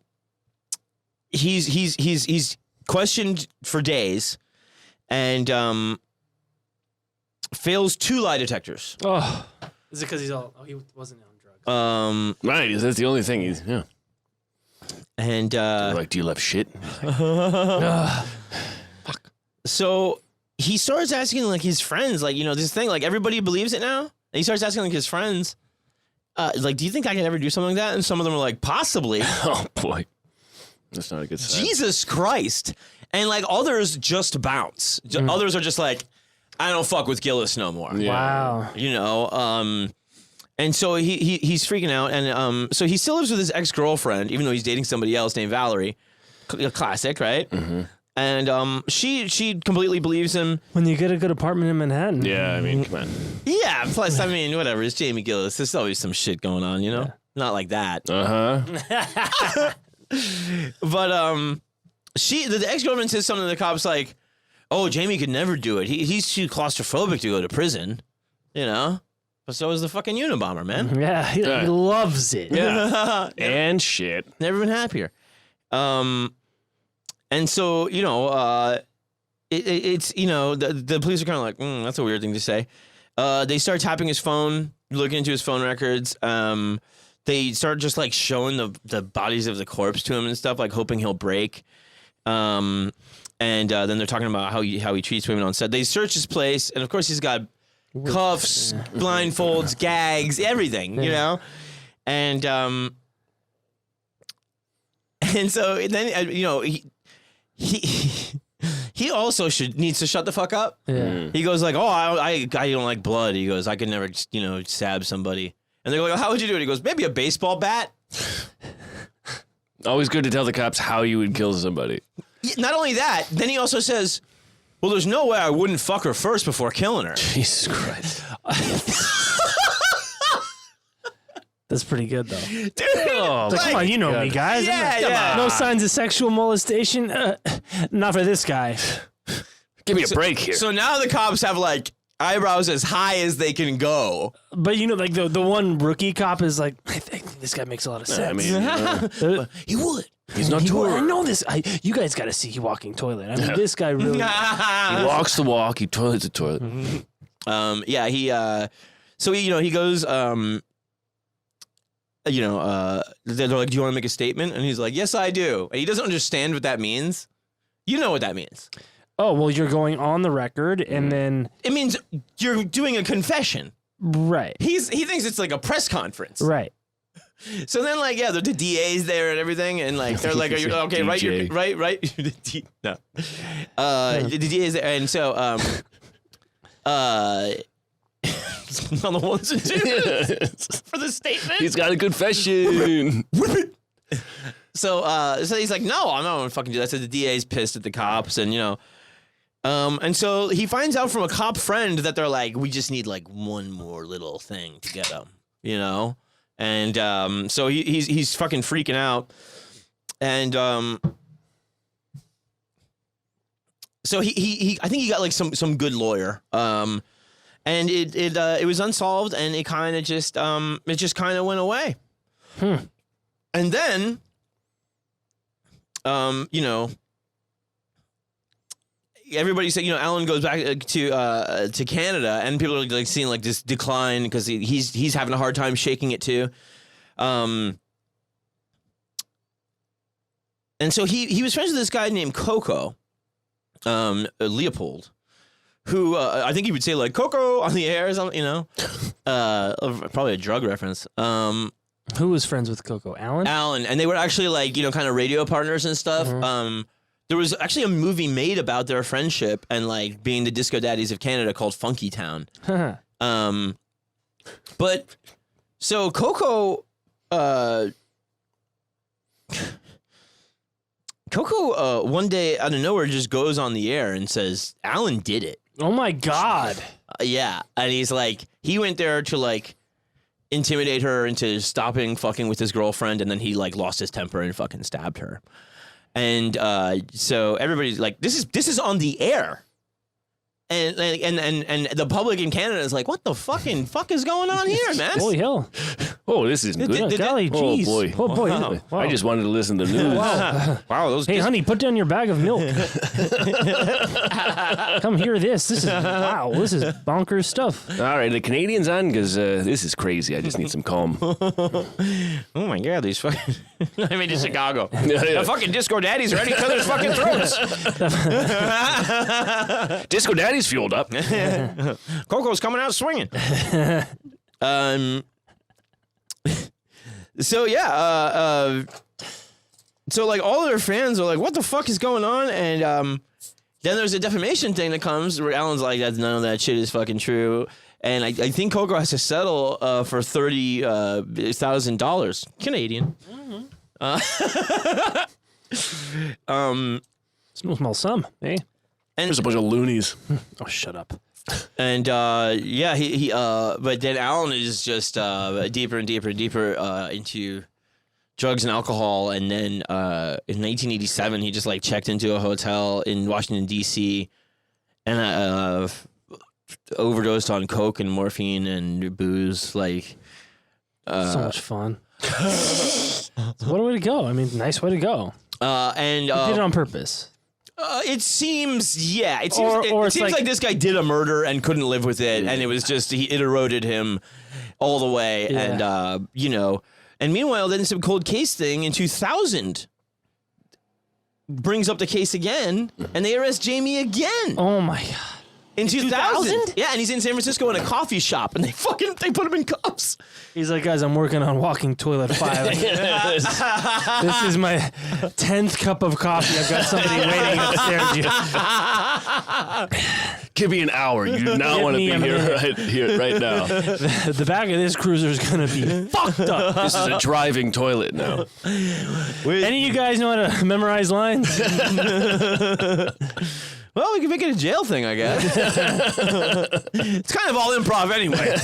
S2: he's questioned for days and fails 2 lie detectors.
S3: Oh. Is it because he wasn't on drugs?
S4: Right, that's the only thing he's
S2: And
S4: do you love shit?
S2: Fuck. So he starts asking his friends, this thing, everybody believes it now. And he starts asking his friends, do you think I can ever do something like that? And some of them are like, possibly.
S4: Oh boy, that's not a good sign.
S2: Jesus Christ! And others just bounce. Others are just like, I don't fuck with Gillis no more.
S3: Yeah.
S2: Wow. And so he's freaking out, and so he still lives with his ex-girlfriend, even though he's dating somebody else named Valerie. Classic, right? Mm-hmm. And she completely believes him.
S3: When you get a good apartment in Manhattan.
S4: Yeah, I mean, come on.
S2: Yeah, plus, whatever. It's Jamie Gillis. There's always some shit going on, Yeah. Not like that.
S4: Uh-huh.
S2: But the ex-girlfriend says something to the cops like, oh, Jamie could never do it. He's too claustrophobic to go to prison, But so is the fucking Unabomber, man.
S3: Yeah, he loves it.
S4: Yeah. And shit.
S2: Never been happier. And so, it's the police are kind of like, that's a weird thing to say. They start tapping his phone, looking into his phone records. They start just like showing the bodies of the corpse to him and stuff, like hoping he'll break. And then they're talking about how he treats women on set. They search his place, and of course he's got cuffs, blindfolds, gags, everything, and so then he also needs to shut the fuck up.
S3: Yeah.
S2: He goes like, I don't like blood. He goes, I could never stab somebody. And they're like, how would you do it? He goes, maybe a baseball bat.
S4: Always good to tell the cops how you would kill somebody.
S2: Not only that, then he also says, well, there's no way I wouldn't fuck her first before killing her.
S4: Jesus Christ.
S3: That's pretty good, though.
S2: Dude,
S3: Come on, you know me, guys.
S2: Yeah.
S3: No signs of sexual molestation. Not for this guy.
S4: Give me a break here.
S2: So now the cops have like eyebrows as high as they can go.
S3: But like the one rookie cop is like, I think this guy makes a lot of sense.
S2: He would.
S4: He's not
S3: I
S4: touring.
S3: know this. You guys got to see he walking toilet. I mean, this guy really.
S4: He walks the walk. He toilets the toilet.
S2: So he goes. They're like, do you want to make a statement? And he's like, yes, I do. And he doesn't understand what that means. You know what that means.
S3: Oh, well, you're going on the record, and then
S2: It means you're doing a confession.
S3: right,
S2: He thinks it's like a press conference.
S3: right.
S2: So then, like, the DA's there and everything, and like they're like, "Are you okay? Right,
S4: DJ.
S2: right." No, the DA's there, and so on the ones and twos for the statement.
S4: He's got a confession.
S2: So he's like, "No, I'm not gonna fucking do that." So the DA's pissed at the cops, and and so he finds out from a cop friend that they're like, "We just need like one more little thing to get him," And so he's fucking freaking out, and so he I think he got like some good lawyer, and it was unsolved, and it kind of just kind of went away, and then everybody said, Alan goes back to Canada, and people are like seeing like this decline because he's having a hard time shaking it too. And so he was friends with this guy named Coco, Leopold, who I think he would say like Coco on the air or something, probably a drug reference.
S3: Who was friends with Coco? Alan?
S2: Alan, and they were actually like kind of radio partners and stuff. There was actually a movie made about their friendship and like being the disco daddies of Canada called Funky Town. But so Coco one day out of nowhere just goes on the air and says Alan did it.
S3: Oh my God.
S2: Yeah, and he's like he went there to like intimidate her into stopping fucking with his girlfriend, and then he like lost his temper and fucking stabbed her. And so everybody's like, this is on the air, and the public in Canada is like, what the fucking fuck is going on here, man?
S3: Holy hell.
S4: Oh, this is good.
S3: Golly,
S4: Oh,
S3: jeez.
S4: boy.
S3: Oh, boy.
S2: Wow.
S3: Wow.
S4: I just wanted to listen to the news.
S2: Wow, those.
S3: Hey, honey, put down your bag of milk. Come hear this. This is bonkers stuff.
S4: All right, the Canadians on because this is crazy. I just need some calm.
S2: Oh my God, these fucking. I mean, in Chicago,
S4: Yeah.
S2: the fucking disco daddies are at each other's fucking throats.
S4: Disco Daddy's fueled up.
S2: Coco's coming out swinging. So yeah, so like all their fans are like, "What the fuck is going on?" And then there's a defamation thing that comes where Alan's like, "That's none of that shit is fucking true." And I think Coco has to settle for $30,000 Canadian.
S3: Small sum, eh?
S2: And
S4: There's a bunch of loonies.
S3: Oh, shut up.
S2: And yeah, he but then Alan is just deeper and deeper and deeper into drugs and alcohol, and then in 1987 he just like checked into a hotel in Washington D.C. and overdosed on coke and morphine and booze. Like
S3: So much fun. What a way to go. I mean, nice way to go.
S2: and
S3: He did it on purpose.
S2: It seems, yeah. It
S3: Or
S2: seems
S3: it's
S2: like this guy did a murder and couldn't live with it, and it was just it eroded him all the way,
S3: Yeah.
S2: and and meanwhile, then some cold case thing in 2000 brings up the case again, and they arrest Jamie again.
S3: Oh my god.
S2: In 2000? Yeah, and he's in San Francisco in a coffee shop, and they put him in cuffs.
S3: He's like, guys, I'm working on Walking Toilet 5. This is my 10th cup of coffee. I've got somebody waiting upstairs.
S4: Give me an hour. You do not
S3: Give
S4: want to
S3: me
S4: be
S3: a
S4: here right now.
S3: The back of this cruiser is going to be fucked up.
S4: This is a driving toilet now.
S3: Any of you guys know how to memorize lines?
S2: Well, we can make it a jail thing, I guess. It's kind of all improv anyway.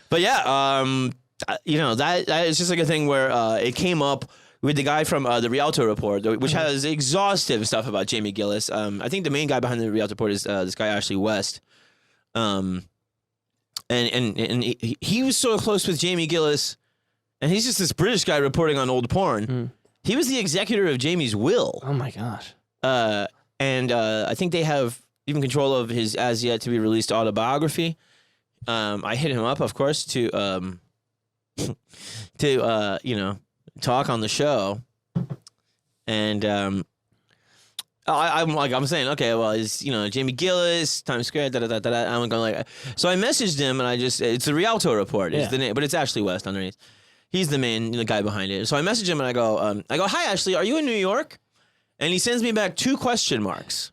S2: But yeah, that is just like a thing where it came up with the guy from the Rialto Report, which has exhaustive stuff about Jamie Gillis. I think the main guy behind the Rialto Report is this guy Ashley West. And he was so close with Jamie Gillis, and he's just this British guy reporting on old porn. He was the executor of Jamie's will.
S3: Oh my gosh.
S2: And I think they have even control of his as yet to be released autobiography. I hit him up, of course, to talk on the show. And I'm saying, okay, well, it's Jamie Gillis, Times Square, I'm going so I messaged him, and it's the Rialto Report is the name, but it's Ashley West underneath. He's the the guy behind it. So I message him and I go, hi Ashley, are you in New York? And he sends me back 2 question marks.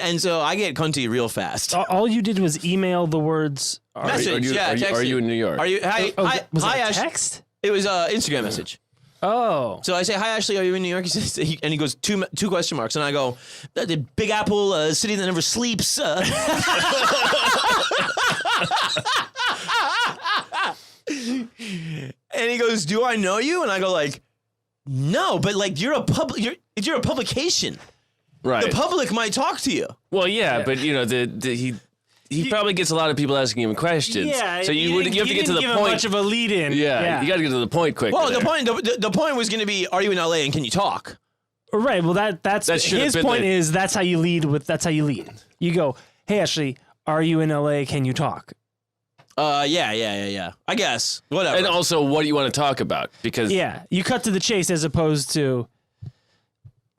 S2: And so I get cunty real fast.
S3: All you did was email the words.
S2: Message,
S4: are you in New York?
S2: Are you? Hi,
S3: Was
S2: hi,
S3: it a
S2: Ashley.
S3: text?
S2: It was an Instagram message.
S3: Oh.
S2: So I say, hi Ashley, are you in New York? He says, and he goes, two question marks, and I go, the Big Apple, city that never sleeps. And he goes, do I know you? And I go no, but you're a publication.
S4: Right.
S2: The public might talk to you.
S4: Well, yeah, but he probably gets a lot of people asking him questions.
S3: Yeah.
S4: So you have to get to the
S3: give
S4: point.
S3: Much of a lead in.
S4: Yeah, you got to get to the point quick.
S2: Well, the point was going to be, are you in LA and can you talk?
S3: Right. Well, that's
S4: That should have
S3: his
S4: been
S3: point.
S4: the-
S3: Is that's how you lead with. That's how you lead. You go, hey Ashley, are you in LA? Can you talk?
S2: Yeah. I guess. Whatever.
S4: And also, what do you want to talk about? Because
S3: You cut to the chase as opposed to,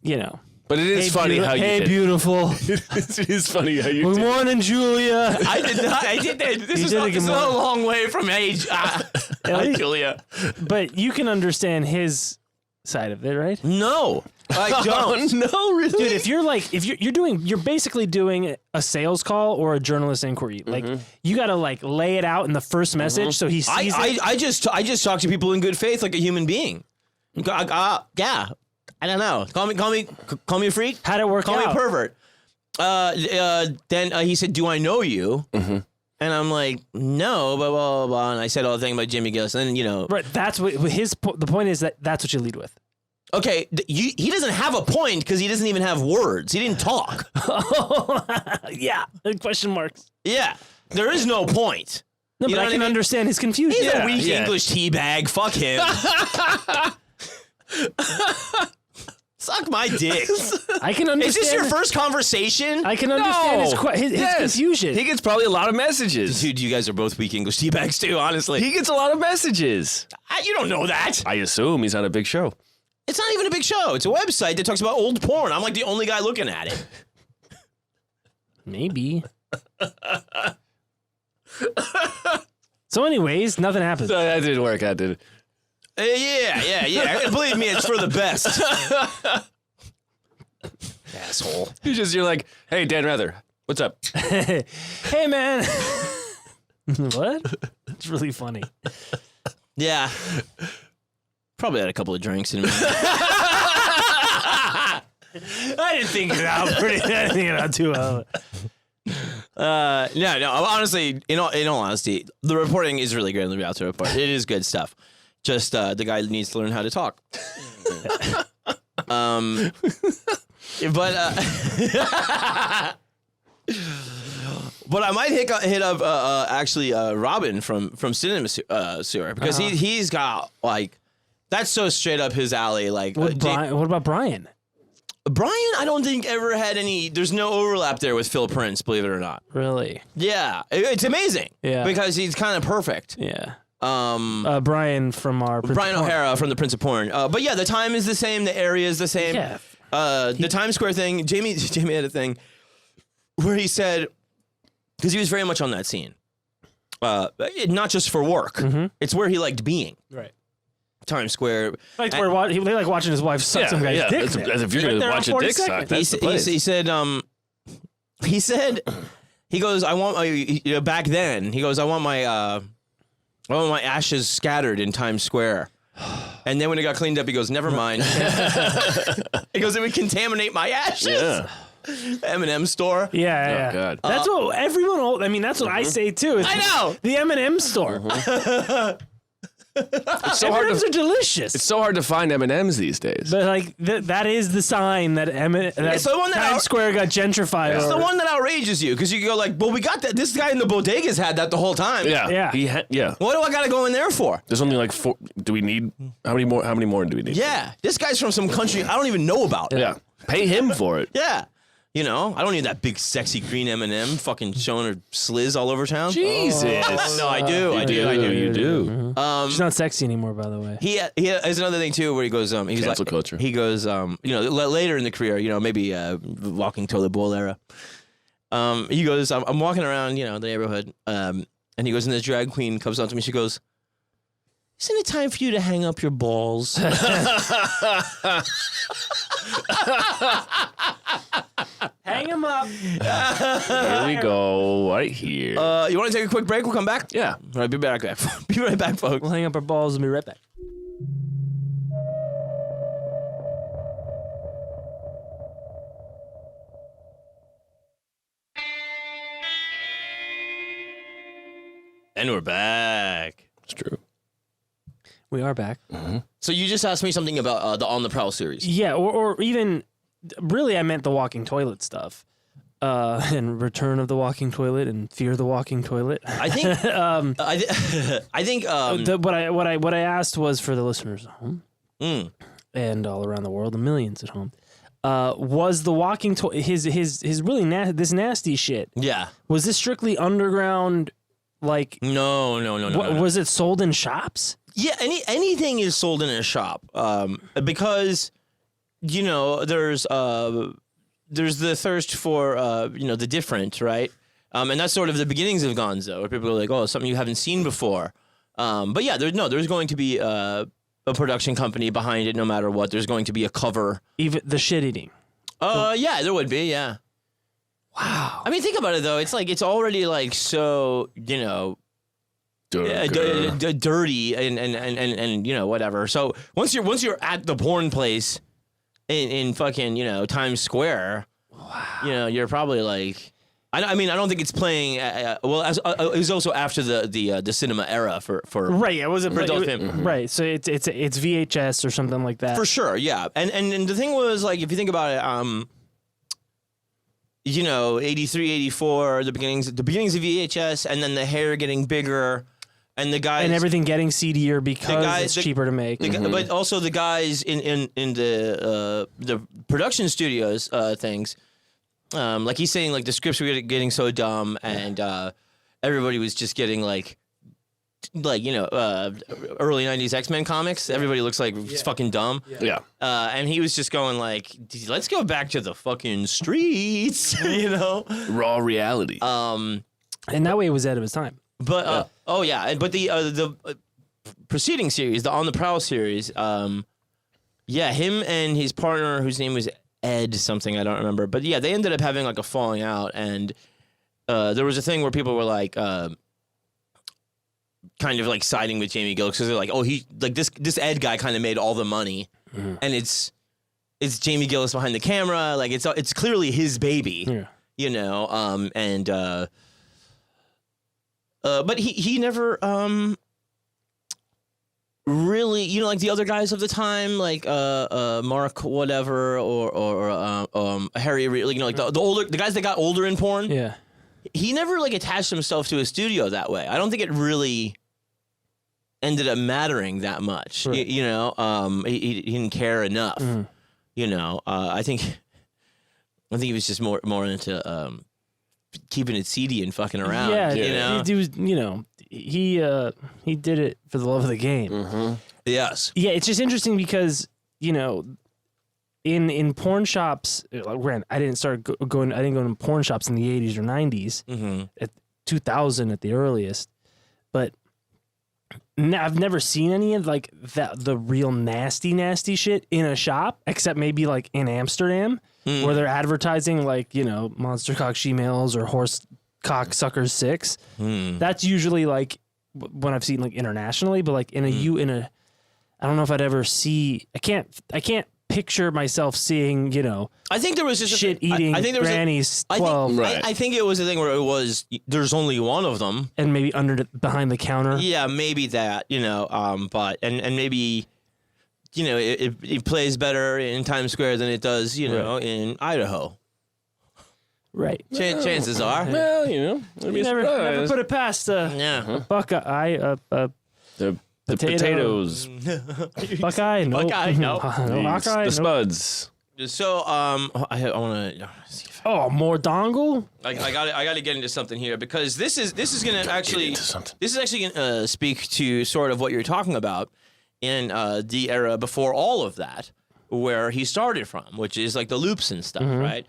S4: But it is funny how you
S3: Hey,
S4: did.
S3: beautiful.
S4: It is funny how you
S3: Good
S4: did.
S3: morning, Julia.
S2: I did not. I did that. This
S3: You
S2: is
S3: did
S2: not,
S3: a
S2: this is
S3: good
S2: not a
S3: morning.
S2: long way from age. Hi, Julia.
S3: But you can understand his side of it, right?
S2: No, I don't.
S4: No, really?
S3: Dude, if you're basically doing a sales call or a journalist inquiry. Like you got to lay it out in the first message so he sees it.
S2: I just talk to people in good faith like a human being. Yeah. I don't know. Call me a freak.
S3: How'd it work
S2: Call
S3: out?
S2: me a pervert. Then he said, "Do I know you?" And I'm like, "No," blah blah blah, blah. And I said all the thing about Jimmy Gillis, and then
S3: Right, that's what the point is that's what you lead with.
S2: okay, he doesn't have a point because he doesn't even have words. He didn't talk.
S3: Yeah, question marks.
S2: Yeah, there is no point.
S3: No,
S2: You
S3: but
S2: know
S3: I
S2: what
S3: can
S2: I mean?
S3: understand his confusion.
S2: He's a weak English teabag. Fuck him. Suck my dick.
S3: I can understand.
S2: Is this your first conversation?
S3: I can understand his
S4: Yes.
S3: confusion.
S4: He gets probably a lot of messages.
S2: Dude, you guys are both weak English teabags too, honestly.
S4: He gets a lot of messages.
S2: You don't know that.
S4: I assume he's on a big show.
S2: It's not even a big show. It's a website that talks about old porn. I'm like the only guy looking at it.
S3: Maybe. So, anyways, nothing happens.
S4: That didn't work out, did it?
S2: Yeah. Believe me, it's for the best. Asshole.
S4: You're like, hey, Dan Rather, what's up?
S3: Hey, man. What? It's really funny.
S2: Yeah. Probably had a couple of drinks in me.
S3: I didn't think it out too well.
S2: No. Honestly, in all honesty, the reporting is really good in the Rialto Report. It is good stuff. Just the guy needs to learn how to talk. But I might hit up actually Robin from Cinema Sewer because he's got That's so straight up his alley. Like
S3: What about Brian?
S2: Brian, I don't think ever had any. There's no overlap there with Phil Prince, believe it or not.
S3: Really?
S2: Yeah, it's amazing.
S3: Yeah.
S2: Because he's kind of perfect.
S3: Yeah. Brian from our
S2: Brian O'Hara from the Prince of Porn. But yeah, the time is the same. The area is the same.
S3: Yeah.
S2: The Times Square thing. Jamie had a thing where he said, because he was very much on that scene. Not just for work.
S3: Mm-hmm.
S2: It's where he liked being.
S3: Right.
S2: Times Square.
S3: Like they like watching his wife suck some guy's dick.
S4: As if you're going to watch a dick suck, that's the place.
S2: He said, he goes, I want back then, he goes, I want my ashes scattered in Times Square. And then when it got cleaned up, he goes, never mind. He goes, it would contaminate my ashes.
S4: Yeah.
S2: M&M store.
S3: Yeah.
S4: Oh, God.
S3: That's what everyone. I mean, that's what I say too.
S2: I know.
S3: The M&M store.
S4: It's so hard
S3: M&Ms
S4: to.
S3: are delicious.
S4: It's so hard to find M&Ms these days.
S3: But like that is the sign that
S2: It's the one that
S3: Times Square got gentrified.
S2: It's
S3: over.
S2: the one that outrages you because you go like, well, we got that. This guy in the bodegas had that the whole time.
S4: Yeah.
S3: Yeah.
S2: What do I got to go in there for?
S4: There's only like 4. Do we need how many more do we need?
S2: Yeah, this guy's from some country I don't even know about.
S4: Yeah. Pay him for it.
S2: Yeah. You know, I don't need that big, sexy green M&M fucking showing her sliz all over town.
S4: Jesus.
S2: No, I do.
S4: You do.
S3: She's not sexy anymore, by the way.
S2: He has another thing too, where he goes, he's
S4: Cancel
S2: like,
S4: culture.
S2: He goes, later in the career, maybe walking toilet bowl era. He goes, I'm walking around, the neighborhood, and he goes, and this drag queen comes up to me. She goes, isn't it time for you to hang up your balls?
S3: Hang him up.
S4: Here we go. Right here.
S2: You want to take a quick break? We'll come back.
S4: Yeah.
S2: All right, be back. Be right back, folks.
S3: We'll hang up our balls and be right back.
S2: And we're back.
S4: It's true.
S3: We are back.
S2: So you just asked me something about the On the Prowl series.
S3: Yeah, or even really, I meant the walking toilet stuff, and Return of the Walking Toilet and Fear the Walking Toilet.
S2: I think. I think.
S3: What I asked was for the listeners at home and all around the world, the millions at home. Was the walking his really this nasty shit?
S2: Yeah.
S3: Was this strictly underground? Like
S2: No.
S3: Was it sold in shops?
S2: Yeah, anything is sold in a shop, because there's the thirst for the different, right? And that's sort of the beginnings of Gonzo, where people are like, oh, something you haven't seen before. But yeah, there's going to be a production company behind it, no matter what. There's going to be a cover.
S3: Even the shit eating.
S2: Yeah, there would be. Yeah.
S3: Wow.
S2: I mean, think about it though. It's like it's already like so dirty and whatever. So once you're at the porn place in fucking Times Square, you're probably like, I mean I don't think it's playing. It was also after the cinema era for
S3: right. It wasn't
S2: for adult film.
S3: Right. So it's VHS or something like that.
S2: For sure. Yeah. And the thing was, like, if you think about it, 83, 84, the beginnings of VHS, and then the hair getting bigger, and the guys
S3: and everything getting seedier because it's cheaper to make.
S2: But also the guys in the production studios things, like he's saying, like the scripts were getting so dumb, and everybody was just getting like early 90s X-Men comics. Everybody looks like it's fucking dumb.
S4: Yeah.
S2: And he was just going like, let's go back to the fucking streets,
S4: Raw reality.
S3: And that way it was ahead of his time.
S2: But but the preceding series, the On the Prowl series, him and his partner, whose name was Ed something, I don't remember, but yeah, they ended up having like a falling out, and there was a thing where people were like kind of like siding with Jamie Gillis because they're like, oh, he like this Ed guy kind of made all the money, and it's Jamie Gillis behind the camera, like it's clearly his baby, but he never really, like the other guys of the time, like Mark whatever or Harry, like the guys that got older in porn.
S3: Yeah.
S2: He never like attached himself to a studio that way. I don't think it really ended up mattering that much.
S3: Right.
S2: He didn't care enough. I think he was just more into keeping it seedy and fucking around.
S3: He was, he did it for the love of the game.
S2: Yes.
S3: Yeah, it's just interesting because in porn shops, I didn't go to porn shops in the 80s or 90s, at 2000 at the earliest, but I've never seen any of like the real nasty shit in a shop, except maybe like in Amsterdam, where they're advertising like monster cock she-males or horse cock suckers 6. That's usually like when I've seen like internationally, but like in a I don't know if I'd ever see. I can't picture myself seeing,
S2: I think there was just
S3: shit eating
S2: I think there was
S3: grannies 12
S2: I think it was a thing where it was there's only one of them,
S3: and maybe behind the counter.
S2: Yeah, maybe that, but and maybe it plays better in Times Square than it does, in Idaho.
S3: Right.
S2: Chances are.
S4: Well,
S3: You never put it past
S2: Yeah.
S3: Buckeye,
S4: the potatoes,
S3: Buckeye, no,
S2: Buckeye, no.
S3: Hawkeye,
S4: the spuds.
S2: So I want to see if
S3: Oh, more dongle?
S2: I got to get into something here because this is going to actually speak to sort of what you're talking about in the era before all of that, where he started from, which is like the loops and stuff, right?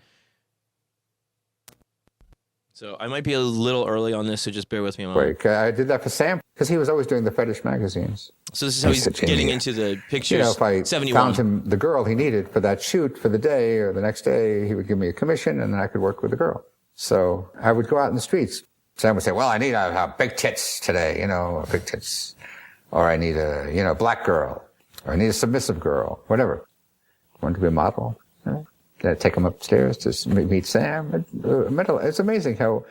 S2: So I might be a little early on this, so just bear with me a moment.
S6: I did that for Sam because he was always doing the fetish magazines.
S2: So this is how he's getting into the pictures.
S6: If I
S2: 71.
S6: found him the girl he needed for that shoot for the day or the next day, he would give me a commission and then I could work with the girl. So I would go out in the streets. Sam would say, well, I need a big tits today, big tits. Or I need a, black girl. Or I need a submissive girl, whatever. Want to be a model, take him upstairs to meet Sam. It's amazing how,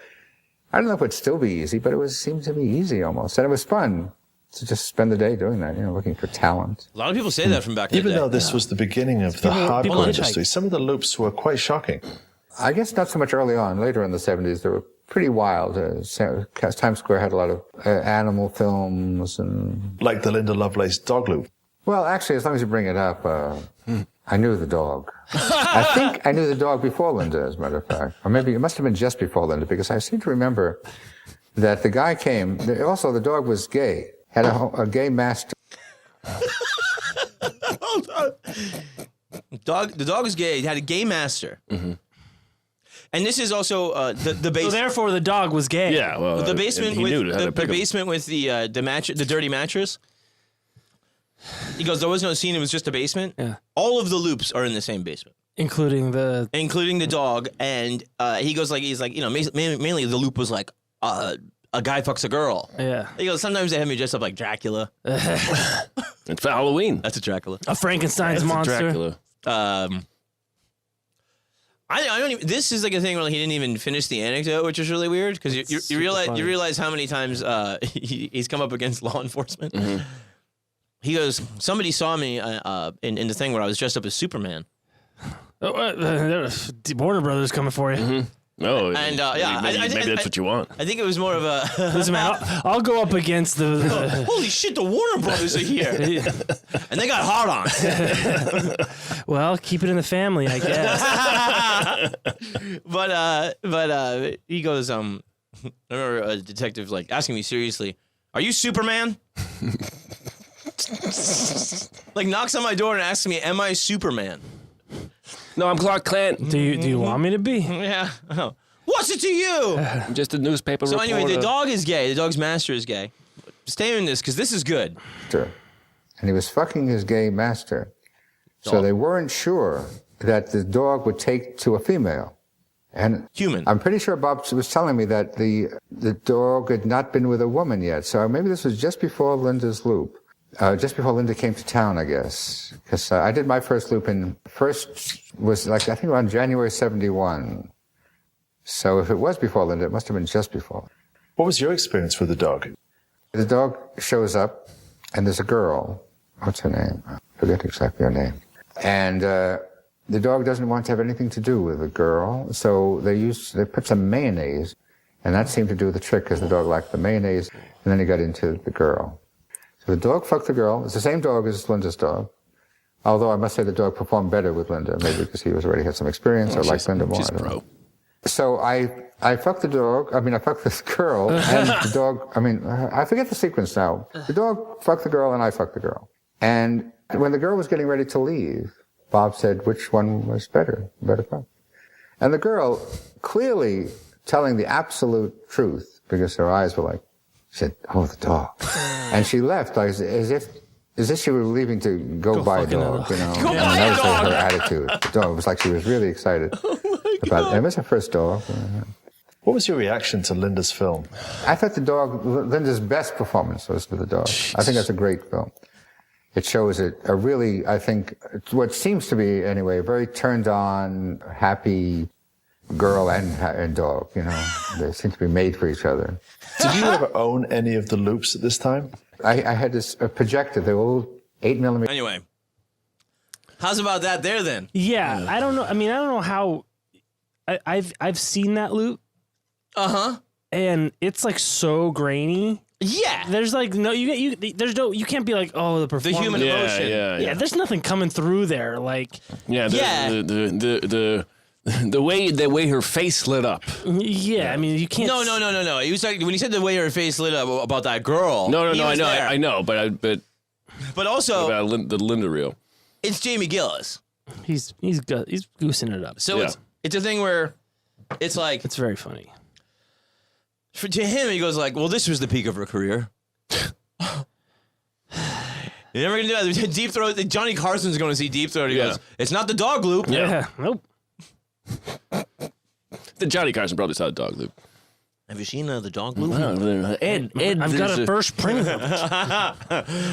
S6: I don't know if it would still be easy, but seemed to be easy almost. And it was fun to just spend the day doing that, looking for talent.
S2: A lot of people say that from back in the day.
S7: Even though this was the beginning of the hardcore industry, some of the loops were quite shocking.
S6: I guess not so much early on. Later in the 70s, they were pretty wild. Times Square had a lot of animal films and...
S7: Like the Linda Lovelace dog loop.
S6: Well, actually, as long as you bring it up, I knew the dog. I think I knew the dog before Linda, as a matter of fact. Or maybe it must have been just before Linda, because I seem to remember that the guy came... Also, the dog was gay. Had a gay master.
S2: Hold on. The dog was gay. He had a gay master. And this is also the basement.
S3: So therefore, the dog was gay.
S4: Yeah, well,
S2: the basement with the
S4: pick 'em.
S2: basement with the dirty mattress. He goes, there was no scene. It was just a basement.
S3: Yeah.
S2: All of the loops are in the same basement,
S3: including the
S2: dog. And he goes he's like, mainly the loop was like a guy fucks a girl.
S3: Yeah.
S2: He goes, sometimes they have me dressed up like Dracula.
S4: It's for Halloween.
S2: That's a Dracula.
S3: a Frankenstein's
S4: That's a
S3: monster.
S4: Dracula.
S2: I don't even. This is like a thing where he didn't even finish the anecdote, which is really weird because you realize how many times he's come up against law enforcement. He goes, somebody saw me in the thing where I was dressed up as Superman.
S3: Warner Brothers coming for you.
S4: No,
S2: And,
S4: maybe that's what you want.
S2: I think it was more of a.
S3: Listen, man, I'll go up against the
S2: Holy shit! The Warner Brothers are here, and they got hard on.
S3: Well, keep it in the family, I guess.
S2: But he goes, I remember a detective asking me seriously, "Are you Superman?" Knocks on my door and asks me, "Am I Superman?"
S4: No, I'm Clark Kent.
S3: Do you want me to be?
S2: Yeah. Oh. What's it to you?
S4: I'm just a newspaper
S2: So
S4: reporter.
S2: anyway, the dog is gay. The dog's master is gay. Stay in this because this is good.
S6: And he was fucking his gay master. So they weren't sure that the dog would take to a female. And
S2: Human.
S6: I'm pretty sure Bob was telling me that the dog had not been with a woman yet. So maybe this was just before Linda's loop. Just before Linda came to town, I guess. Because I did my first loop was I think around January 71. So if it was before Linda, it must have been just before.
S7: What was your experience with the dog?
S6: The dog shows up, and there's a girl. What's her name? I forget exactly her name. And the dog doesn't want to have anything to do with the girl, so they put some mayonnaise, and that seemed to do the trick because the dog liked the mayonnaise, and then he got into the girl. The dog fucked the girl. It's the same dog as Linda's dog. Although I must say the dog performed better with Linda, maybe because he already had some experience or liked Linda more.
S4: She's
S6: I don't
S4: pro.
S6: know. So I fucked the dog. I mean, I fucked this girl and the dog. I mean, I forget the sequence now. The dog fucked the girl and I fucked the girl. And when the girl was getting ready to leave, Bob said, which one was better fuck? And the girl, clearly telling the absolute truth, because her eyes were like, she said, oh, the dog. And she left like, as if she were leaving to go buy a dog, you know.
S2: Go buy a
S6: that was
S2: dog.
S6: her attitude. The dog was like she was really excited about it. It was her first dog.
S7: What was your reaction to Linda's film?
S6: I thought Linda's best performance was with the dog. I think that's a great film. It shows a really, I think, what seems to be, anyway, a very turned on, happy girl and dog, you know. They seem to be made for each other.
S7: Did you ever own any of the loops at this time?
S6: I had this projector, they were all 8mm.
S2: Anyway, how's about that there then?
S3: Yeah, I don't know. I mean, I don't know how. I've seen that loop. And it's like so grainy.
S2: Yeah.
S3: There's like no you can't be like, oh, the performance.
S2: The human emotion.
S3: Yeah, there's nothing coming through there. Like
S4: The way her face lit up.
S3: I mean, you can't.
S2: No. He was like when he said the way her face lit up about that girl.
S4: No, I know, but
S2: also
S4: about the Linda reel.
S2: it's Jamie Gillis.
S3: He's goosing it up.
S2: So it's a thing where it's like
S3: It's very funny.
S2: to him he goes like, well, this was the peak of her career. You're never gonna do that. Deep Throat. Johnny Carson's going to see Deep Throat. He goes, it's not the dog loop.
S3: Yeah. Nope.
S4: The Johnny Carson probably saw the dog loop.
S2: Have you seen the dog loop?
S4: Ed,
S3: I've got a first privilege.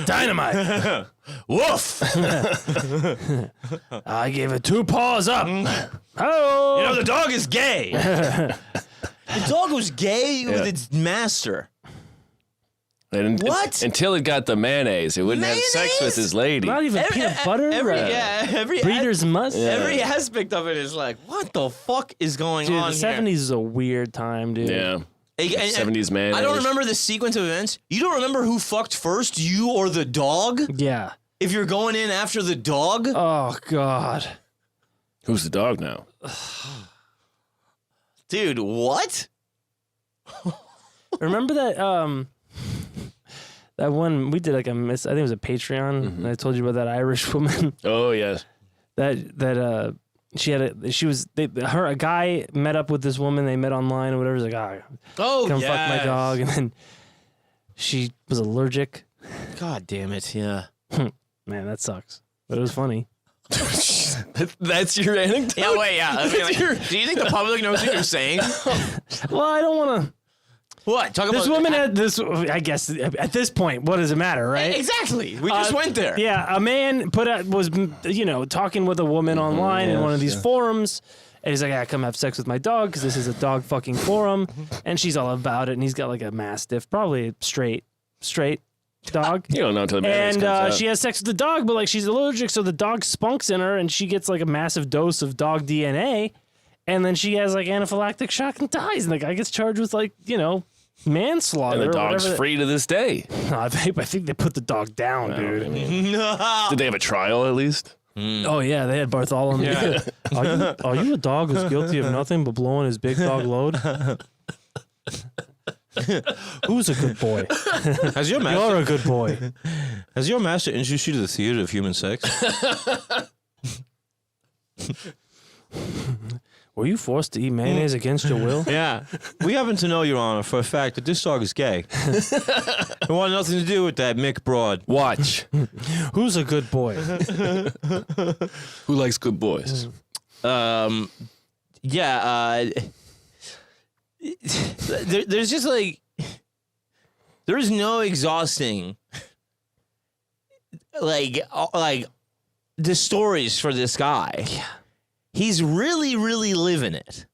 S3: Dynamite.
S2: Woof.
S3: I gave it 2 paws up. Oh.
S2: You know the dog is gay. The dog was gay with its master. What?
S4: Until it got the mayonnaise, it wouldn't have sex with his lady.
S3: Not even peanut butter.
S2: Every
S3: Breeder's must.
S2: Every aspect of it is like, what the fuck is going
S3: Dude,
S2: on
S3: the
S2: here?
S3: 70s is a weird time, dude.
S4: Yeah.
S2: And
S4: 70s mayonnaise.
S2: I don't remember the sequence of events. You don't remember who fucked first, you or the dog?
S3: Yeah.
S2: If you're going in after the dog?
S3: Oh, God.
S4: Who's the dog now?
S2: Dude, what?
S3: Remember that that one we did like I think it was a Patreon. And I told you about that Irish woman.
S4: Oh yes.
S3: That she had a guy met up with this woman. They met online or whatever. He's like, come fuck my dog, and then she was allergic.
S2: God damn it! Yeah.
S3: Man, that sucks. But it was funny.
S4: That's your anecdote?
S2: Yeah. Wait. Yeah. I mean, like, do you think the public knows what you're saying?
S3: Well, I don't want to.
S2: What? Talk about
S3: This woman had this. I guess at this point, what does it matter, right?
S2: Exactly. We just went there.
S3: Yeah, a man was talking with a woman online in one of these forums, and he's like, "I come have sex with my dog because this is a dog fucking forum," and she's all about it, and he's got like a mastiff, probably a straight dog.
S4: You don't know until the mayonnaise
S3: And
S4: comes out.
S3: she has sex with the dog, but like she's allergic, so the dog spunks in her, and she gets like a massive dose of dog DNA, and then she has like anaphylactic shock and dies, and the guy gets charged with manslaughter.
S4: And the
S3: or
S4: dog's
S3: whatever.
S4: free to this day.
S3: No, I think they put the dog down, dude.
S4: I mean, did they have a trial at least?
S3: Oh yeah, they had Bartholomew. Yeah. Are you a dog who's guilty of nothing but blowing his big dog load? Who's a good boy?
S2: Has your
S3: You're a good boy.
S2: Has your master introduced you to the theater of human sex?
S3: Were you forced to eat mayonnaise against your will?
S2: Yeah. We happen to know, Your Honor, for a fact that this dog is gay. It wanted nothing to do with that Mick Broad.
S4: Watch.
S3: Who's a good boy?
S4: Who likes good boys?
S2: There's just like, there's no exhausting, like the stories for this guy. Yeah. He's really, really living it.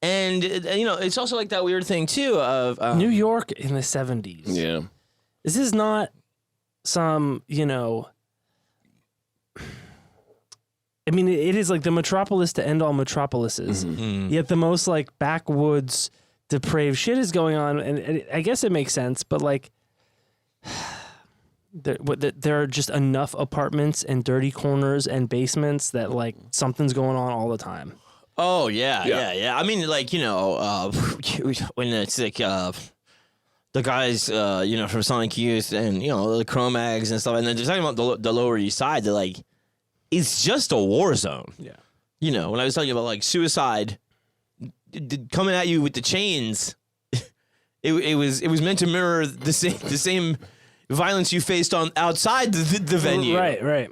S2: And, it's also like that weird thing, too, of...
S3: New York in the 70s.
S4: Yeah.
S3: This is not some, I mean, it is like the metropolis to end all metropolises.
S2: Mm-hmm.
S3: Yet the most, backwoods, depraved shit is going on. And I guess it makes sense, but, There are just enough apartments and dirty corners and basements that like something's going on all the time.
S2: Oh yeah. I mean, like when it's like the guys from Sonic Youth and the Cro-Mags and stuff, and then they're talking about the Lower East Side. They're like, it's just a war zone. Yeah. When I was talking about like suicide coming at you with the chains, it was meant to mirror the same violence you faced on outside the venue.
S3: Right.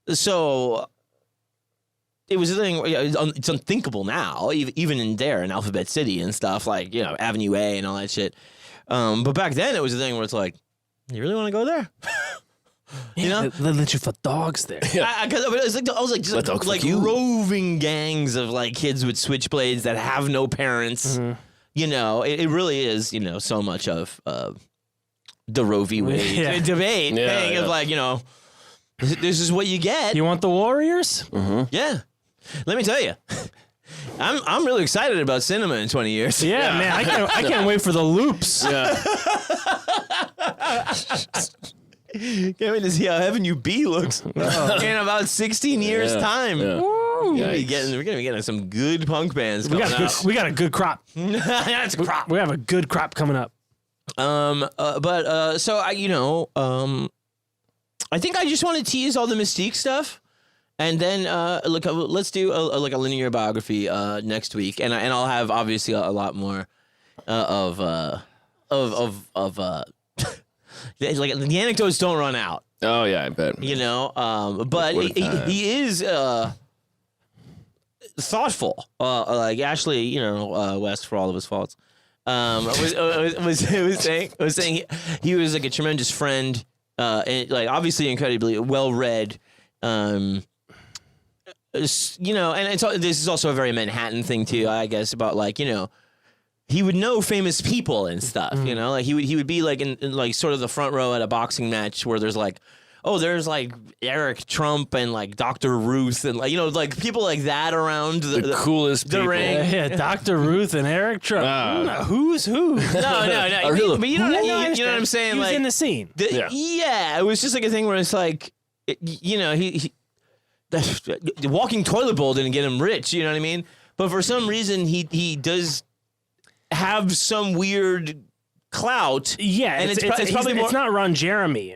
S2: So it was a thing. It's unthinkable now, even in Alphabet City and stuff like Avenue A and all that shit. But back then it was a thing where it's like, you really want to go there?
S3: They let you fuck dogs there.
S2: I was like just like roving gangs of like kids with switchblades that have no parents. Mm-hmm. It really is so much of the Roe v. Wade debate thing of like this is what you get.
S3: You want the Warriors?
S2: Mm-hmm. Yeah. Let me tell you, I'm really excited about cinema in 20 years.
S3: Yeah, man, I can't wait for the loops.
S4: Yeah.
S2: Can't wait to see how Heaven You Be looks in about 16 years' time.
S4: Yeah.
S2: We're gonna be getting some good punk bands.
S3: We got a good crop.
S2: That's a crop.
S3: We have a good crop coming up.
S2: So I think I just want to tease all the Mystique stuff, and then let's do a linear biography next week, and I'll have obviously a lot more of like the anecdotes don't run out.
S4: Oh yeah, I bet.
S2: But he is thoughtful. Like Ashley, West, for all of his faults, was saying he was like a tremendous friend, and like obviously incredibly well read. And this is also a very Manhattan thing too, I guess, about like he would know famous people and stuff, like he would be like in like sort of the front row at a boxing match where there's like, there's like Eric Trump and like Dr. Ruth and like like people like that around
S4: the coolest
S2: the
S4: people.
S2: ring.
S3: Yeah, Dr. Ruth and Eric Trump. Who's who?
S2: No. But you know what I'm saying?
S3: He was
S2: like
S3: in the scene.
S2: It was just like a thing where it's like, he the walking toilet bowl didn't get him rich. You know what I mean? But for some reason he does have some weird clout.
S3: Yeah,
S2: and
S3: it's probably more. It's not Ron Jeremy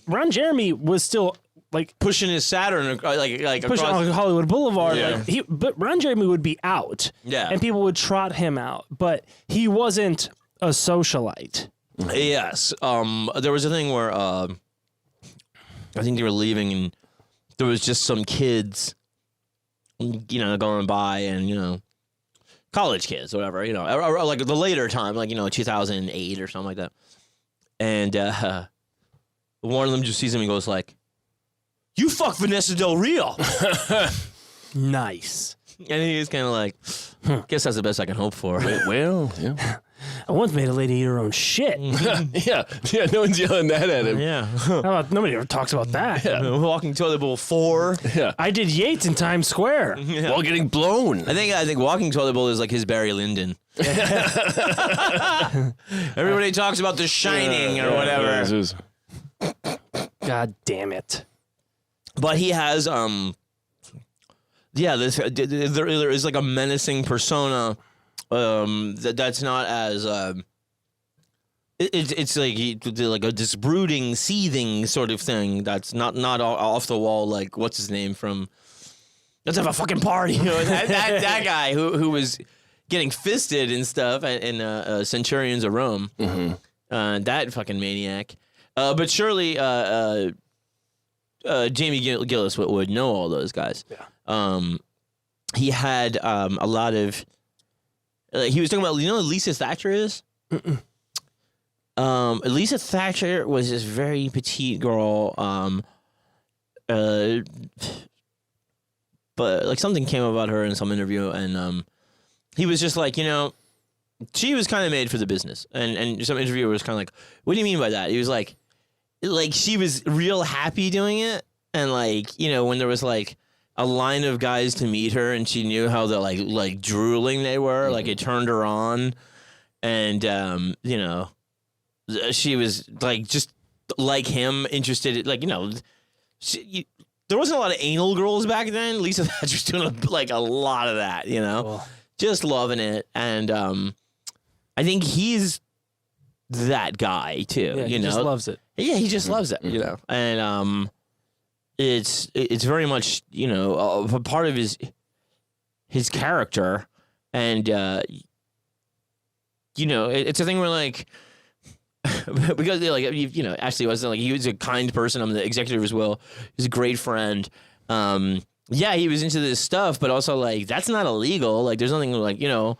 S3: Ron Jeremy was still like
S2: pushing his Saturn like
S3: pushing on Hollywood Boulevard.
S2: Yeah.
S3: But Ron Jeremy would be out.
S2: Yeah,
S3: and people would trot him out. But he wasn't a socialite.
S2: Yes. There was a thing where I think they were leaving and there was just some kids, going by and college kids, or whatever, or like the later time, like 2008 or something like that. And one of them just sees him and goes like, "You fuck Vanessa Del Rio."
S3: Nice.
S2: And he's kind of like, guess that's the best I can hope for.
S4: Well, yeah.
S3: I once made a lady eat her own shit.
S4: yeah, no one's yelling that at him.
S2: Yeah.
S3: How about nobody ever talks about that?
S2: Yeah. Walking toilet bowl 4.
S4: Yeah.
S3: I did Yates in Times Square
S4: while getting blown.
S2: I think walking toilet bowl is like his Barry Lyndon. Everybody talks about The Shining or whatever.
S3: God damn it.
S2: But he has there is like a menacing persona that's not as it's like this brooding, seething sort of thing that's not off the wall, like what's his name from Let's Have a Fucking Party, that guy who was getting fisted and stuff in Centurions of Rome. Mm-hmm. That fucking maniac. But surely Jamie Gillis would know all those guys. Yeah. He had a lot of. He was talking about, who Lisa Thatcher is? Lisa Thatcher was this very petite girl. But like something came about her in some interview, and he was just like, she was kind of made for the business. And some interviewer was kind of like, "What do you mean by that?" He was like she was real happy doing it, and like when there was like a line of guys to meet her, and she knew how the like drooling they were, like it turned her on, and she was like just like him, interested, like, you know, there wasn't a lot of anal girls back then. Lisa Thatcher was doing like a lot of that, you know,
S3: Cool.
S2: just loving it. And I think he's that guy too.
S3: Yeah,
S2: you
S3: he
S2: know,
S3: just loves it.
S2: Yeah, he just loves it, you know, and it's very much, you know, a part of his character, and you know, it's a thing where like. Because like, you know, Ashley wasn't like, he was a kind person. I'm the executive as well. He's a great friend. Yeah, he was into this stuff, but also like that's not illegal. Like there's nothing like, you know,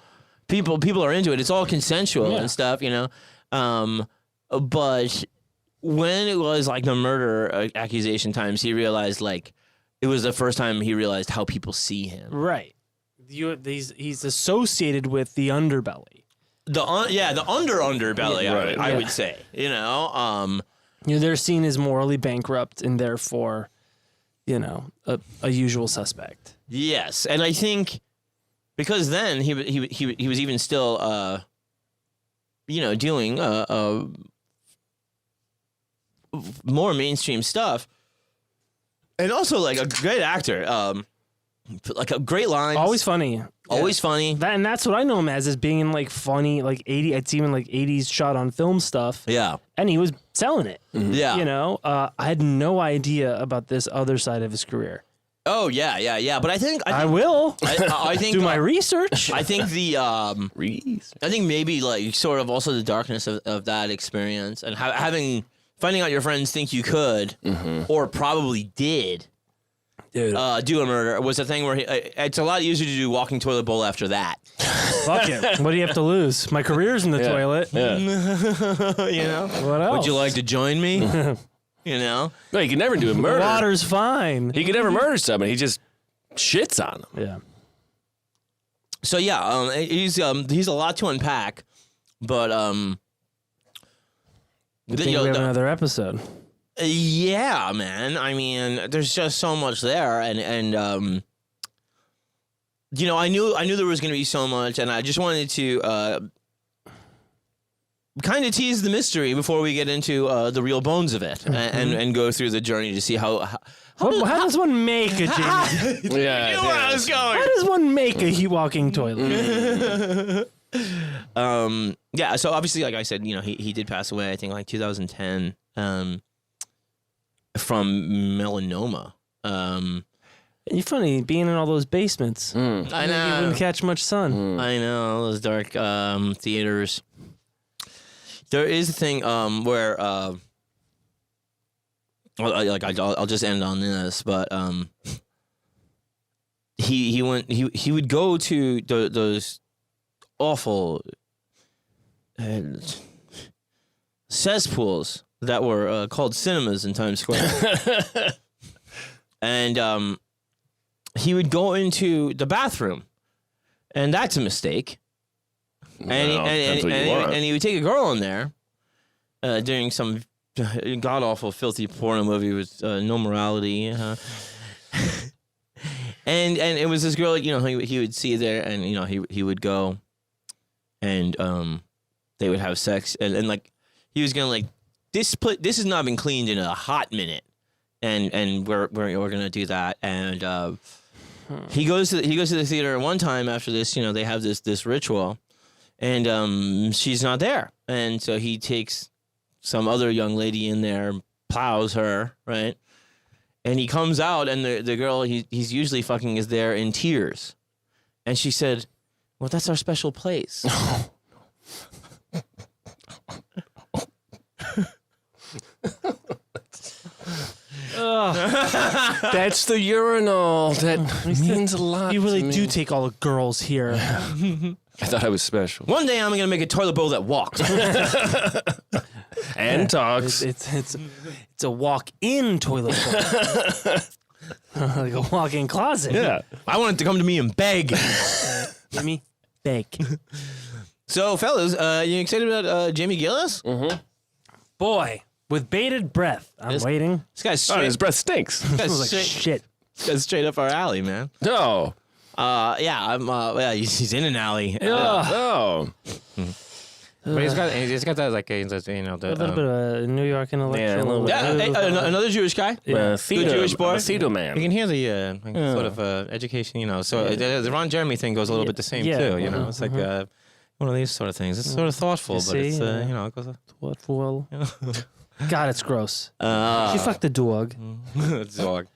S2: people are into it. It's all consensual and stuff, you know. But when it was like the murder accusation times, he realized like it was the first time he realized how people see him.
S3: Right. He's associated with the underbelly.
S2: The underbelly,
S4: Right.
S2: I would say, you know,
S3: You know, they're seen as morally bankrupt and therefore, you know, a usual suspect.
S2: yes, and I think because then he was even still, you know, doing more mainstream stuff, and also like a great actor, like a great line,
S3: Always funny.
S2: always funny.
S3: And that's what I know him as being in like funny, like 80, it's even like 80s shot on film stuff.
S2: Yeah,
S3: And he was selling it.
S2: yeah.
S3: You know, I had no idea about this other side of his career.
S2: Oh yeah. But I think
S3: I will
S2: I think
S3: do my research.
S2: I think I think maybe like sort of also the darkness of that experience and finding out your friends think you could or probably did.
S3: Dude,
S2: Do a murder was a thing where it's a lot easier to do walking toilet bowl after that.
S3: fuck it. What do you have to lose? My career's in the toilet.
S4: Yeah.
S2: You know?
S3: What else?
S2: Would you like to join me? You know?
S4: No, he could never do a
S3: The
S4: murder.
S3: water's fine.
S4: He could never murder someone. He just shits on them.
S3: Yeah.
S2: So yeah, he's a lot to unpack, but
S3: I think we have another episode.
S2: yeah, man. I mean, there's just so much there, and you know, I knew there was going to be so much, and I just wanted to kind of tease the mystery before we get into the real bones of it, and go through the journey to see how
S3: does one make a Jamie?
S4: Yeah.
S2: where I was going.
S3: How does one make a walking toilet?
S2: Yeah, so obviously, like I said, you know, he did pass away, I think, like 2010, from melanoma.
S3: You're funny being in all those basements.
S2: I
S3: You
S2: know.
S3: wouldn't catch much sun.
S2: I know, all those dark theaters. There is a thing where I'll just end on this, but he would go to those awful cesspools that were called cinemas in Times Square, and he would go into the bathroom, and that's a mistake. And he would take a girl in there during some god awful filthy porno movie with no morality, and it was this girl, you know, he would see there, and you know he would go, and they would have sex, and like he was gonna like this has not been cleaned in a hot minute, and we're gonna do that, and he goes to the theater one time after this, you know, they have this ritual. And she's not there. And so he takes some other young lady in there, plows her, right? And he comes out, and the girl he's usually fucking is there in tears. And she said, well, that's our special place.
S4: That's the urinal. That means a lot.
S3: You really
S4: to me.
S3: do take all the girls here.
S4: I thought I was special.
S2: One day I'm going to make a toilet bowl that walks.
S4: And talks.
S3: It's a walk-in toilet bowl. Like a walk-in closet.
S4: Yeah.
S2: I want it to come to me and beg.
S3: Jimmy, beg.
S2: So, fellas, you excited about Jamie Gillis?
S3: Boy, with bated breath, I'm waiting.
S2: This guy's
S4: Oh,
S2: straight,
S4: his breath stinks.
S3: Smells like shit.
S2: this guy's straight up our alley, man.
S4: No.
S2: Yeah, I'm. Yeah, he's in an alley.
S4: Oh.
S2: But he's got that like the
S3: a little bit of a New York intellectual.
S2: Another Jewish guy.
S3: Yeah.
S2: Good Jewish boy.
S4: Theater man.
S2: You can hear the sort of education, So the Ron Jeremy thing goes a little bit the same too. It's like one of these sort of things. It's sort of thoughtful, but it's it goes.
S3: Thoughtful. God, it's gross. She fucked the dog.
S2: Dog.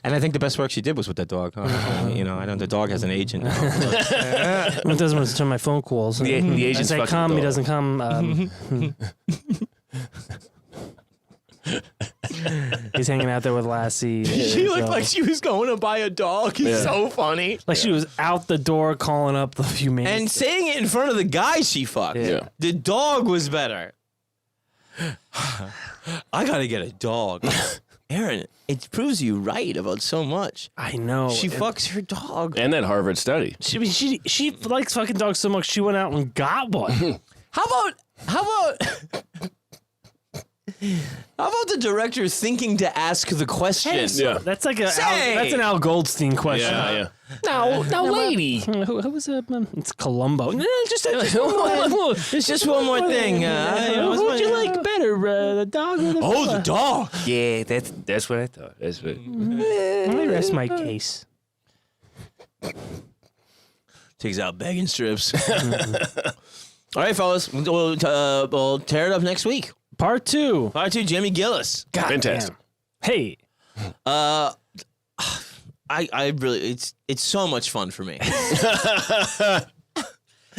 S2: And I think the best work she did was with that dog. I know the dog has an agent.
S3: It doesn't want to turn my phone calls.
S4: The agent's
S3: I say
S4: fucking
S3: come,
S4: the
S3: he
S4: dog.
S3: doesn't come. He's hanging out there with Lassie.
S2: She looked like she was going to buy a dog. It's so funny.
S3: Like she was out the door calling up the humane.
S2: And saying it in front of the guy she fucked.
S4: Yeah.
S2: The dog was better. I gotta get a dog. Aaron, it proves you right about so much.
S3: I know.
S2: She fucks her dog.
S4: And that Harvard study.
S3: She likes fucking dogs so much she went out and got one.
S2: How about the director thinking to ask the question?
S4: Yeah.
S3: That's like
S2: Say!
S3: that's an Al Goldstein question.
S4: Yeah.
S3: Now, lady. Who was it? It's Columbo. No, just
S2: There's just one more thing.
S3: who would you like better, the dog or the
S2: Oh, the
S3: fella?
S2: dog.
S4: Yeah, that's what I thought. That's what.
S3: I rest my case.
S2: Takes out begging strips. All right, fellas. We'll tear it up next week.
S3: Part 2.
S2: Part 2, Jamie Gillis.
S3: God
S4: Fantastic.
S3: damn. Hey.
S2: I really, it's so much fun for me.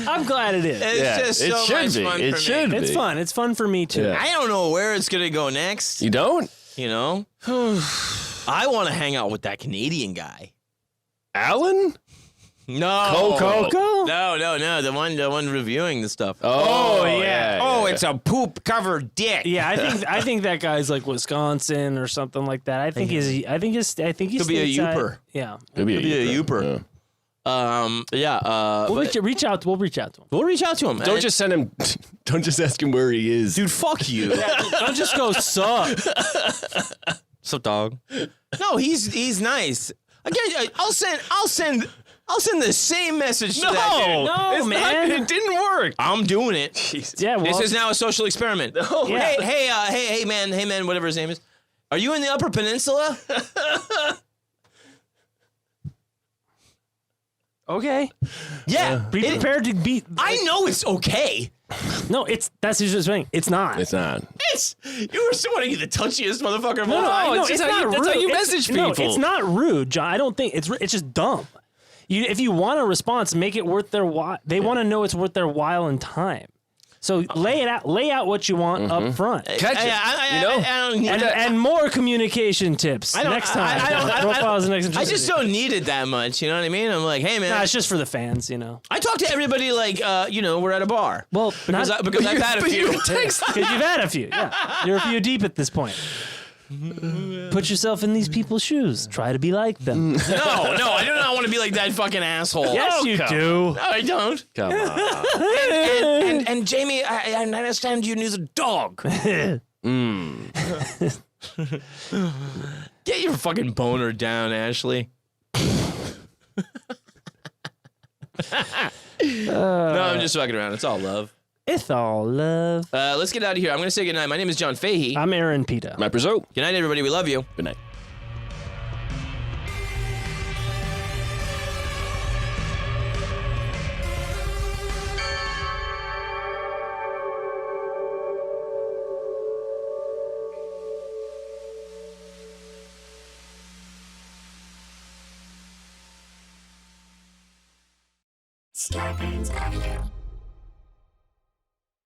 S3: I'm glad it is.
S2: It's just
S4: it
S2: so
S4: should
S2: much
S4: be.
S2: fun
S4: It
S2: for
S4: should
S2: me.
S4: be.
S3: It's fun. It's fun for me too.
S4: Yeah.
S2: I don't know where it's gonna go next.
S4: You don't?
S2: I want to hang out with that Canadian guy.
S4: Alan?
S2: No,
S3: Coco?
S2: No. The one reviewing the stuff.
S4: Oh,
S3: yeah.
S2: Oh, it's a poop covered dick.
S3: Yeah, I think that guy's like Wisconsin or something like that. I think he's
S2: could be a
S3: stateside.
S2: Youper.
S3: Yeah.
S4: Could be
S2: a Youper.
S4: Yeah.
S3: We'll reach out to him.
S2: We'll reach out to him.
S4: Don't just send him. Don't just ask him where he is.
S2: dude, fuck you.
S3: Don't just go sup.
S2: So dog. No, he's nice. Again, I'll send the same message to that dude.
S3: No, man.
S4: It didn't work.
S2: I'm doing it.
S3: Yeah, well,
S2: This is now a social experiment.
S3: Yeah.
S2: Hey, man, whatever his name is. Are you in the Upper Peninsula?
S3: okay.
S2: Yeah.
S3: Be prepared to beat.
S2: I know it's okay.
S3: No, that's just saying. It's not.
S4: It's not.
S2: You were what are you, the touchiest motherfucker of all
S3: No,
S2: time?
S3: it's not rude.
S4: That's how you
S3: It's-
S4: message
S3: No,
S4: people.
S3: it's not rude, John. I don't think it's just dumb. If you want a response, make it worth their while. They want to know it's worth their while and time. So lay it out. Lay out what you want up front.
S4: Catch it.
S2: I don't need
S3: And more communication tips next time. Profiles and
S2: I
S3: eccentricity.
S2: just don't need it that much. You know what I mean? I'm like, hey man.
S3: Nah, it's just for the fans,
S2: I talk to everybody like, we're at a bar.
S3: Well,
S2: because I've had a few.
S3: because you've had a few. Yeah, you're a few deep at this point. Put yourself in these people's shoes. Try to be like them.
S2: No, I do not want to be like that fucking asshole.
S3: Yes, you do.
S2: No, I don't.
S4: Come on.
S2: And Jamie, I understand you need a dog. Get your fucking boner down, Ashley. No, I'm just fucking around. It's all love.
S3: It's all love.
S2: Let's get out of here. I'm going to say goodnight. My name is John Fahey.
S3: I'm Aaron Pita.
S4: My Brazil.
S2: Good night, everybody. We love you.
S4: Good night.
S8: Scarpins Avenue.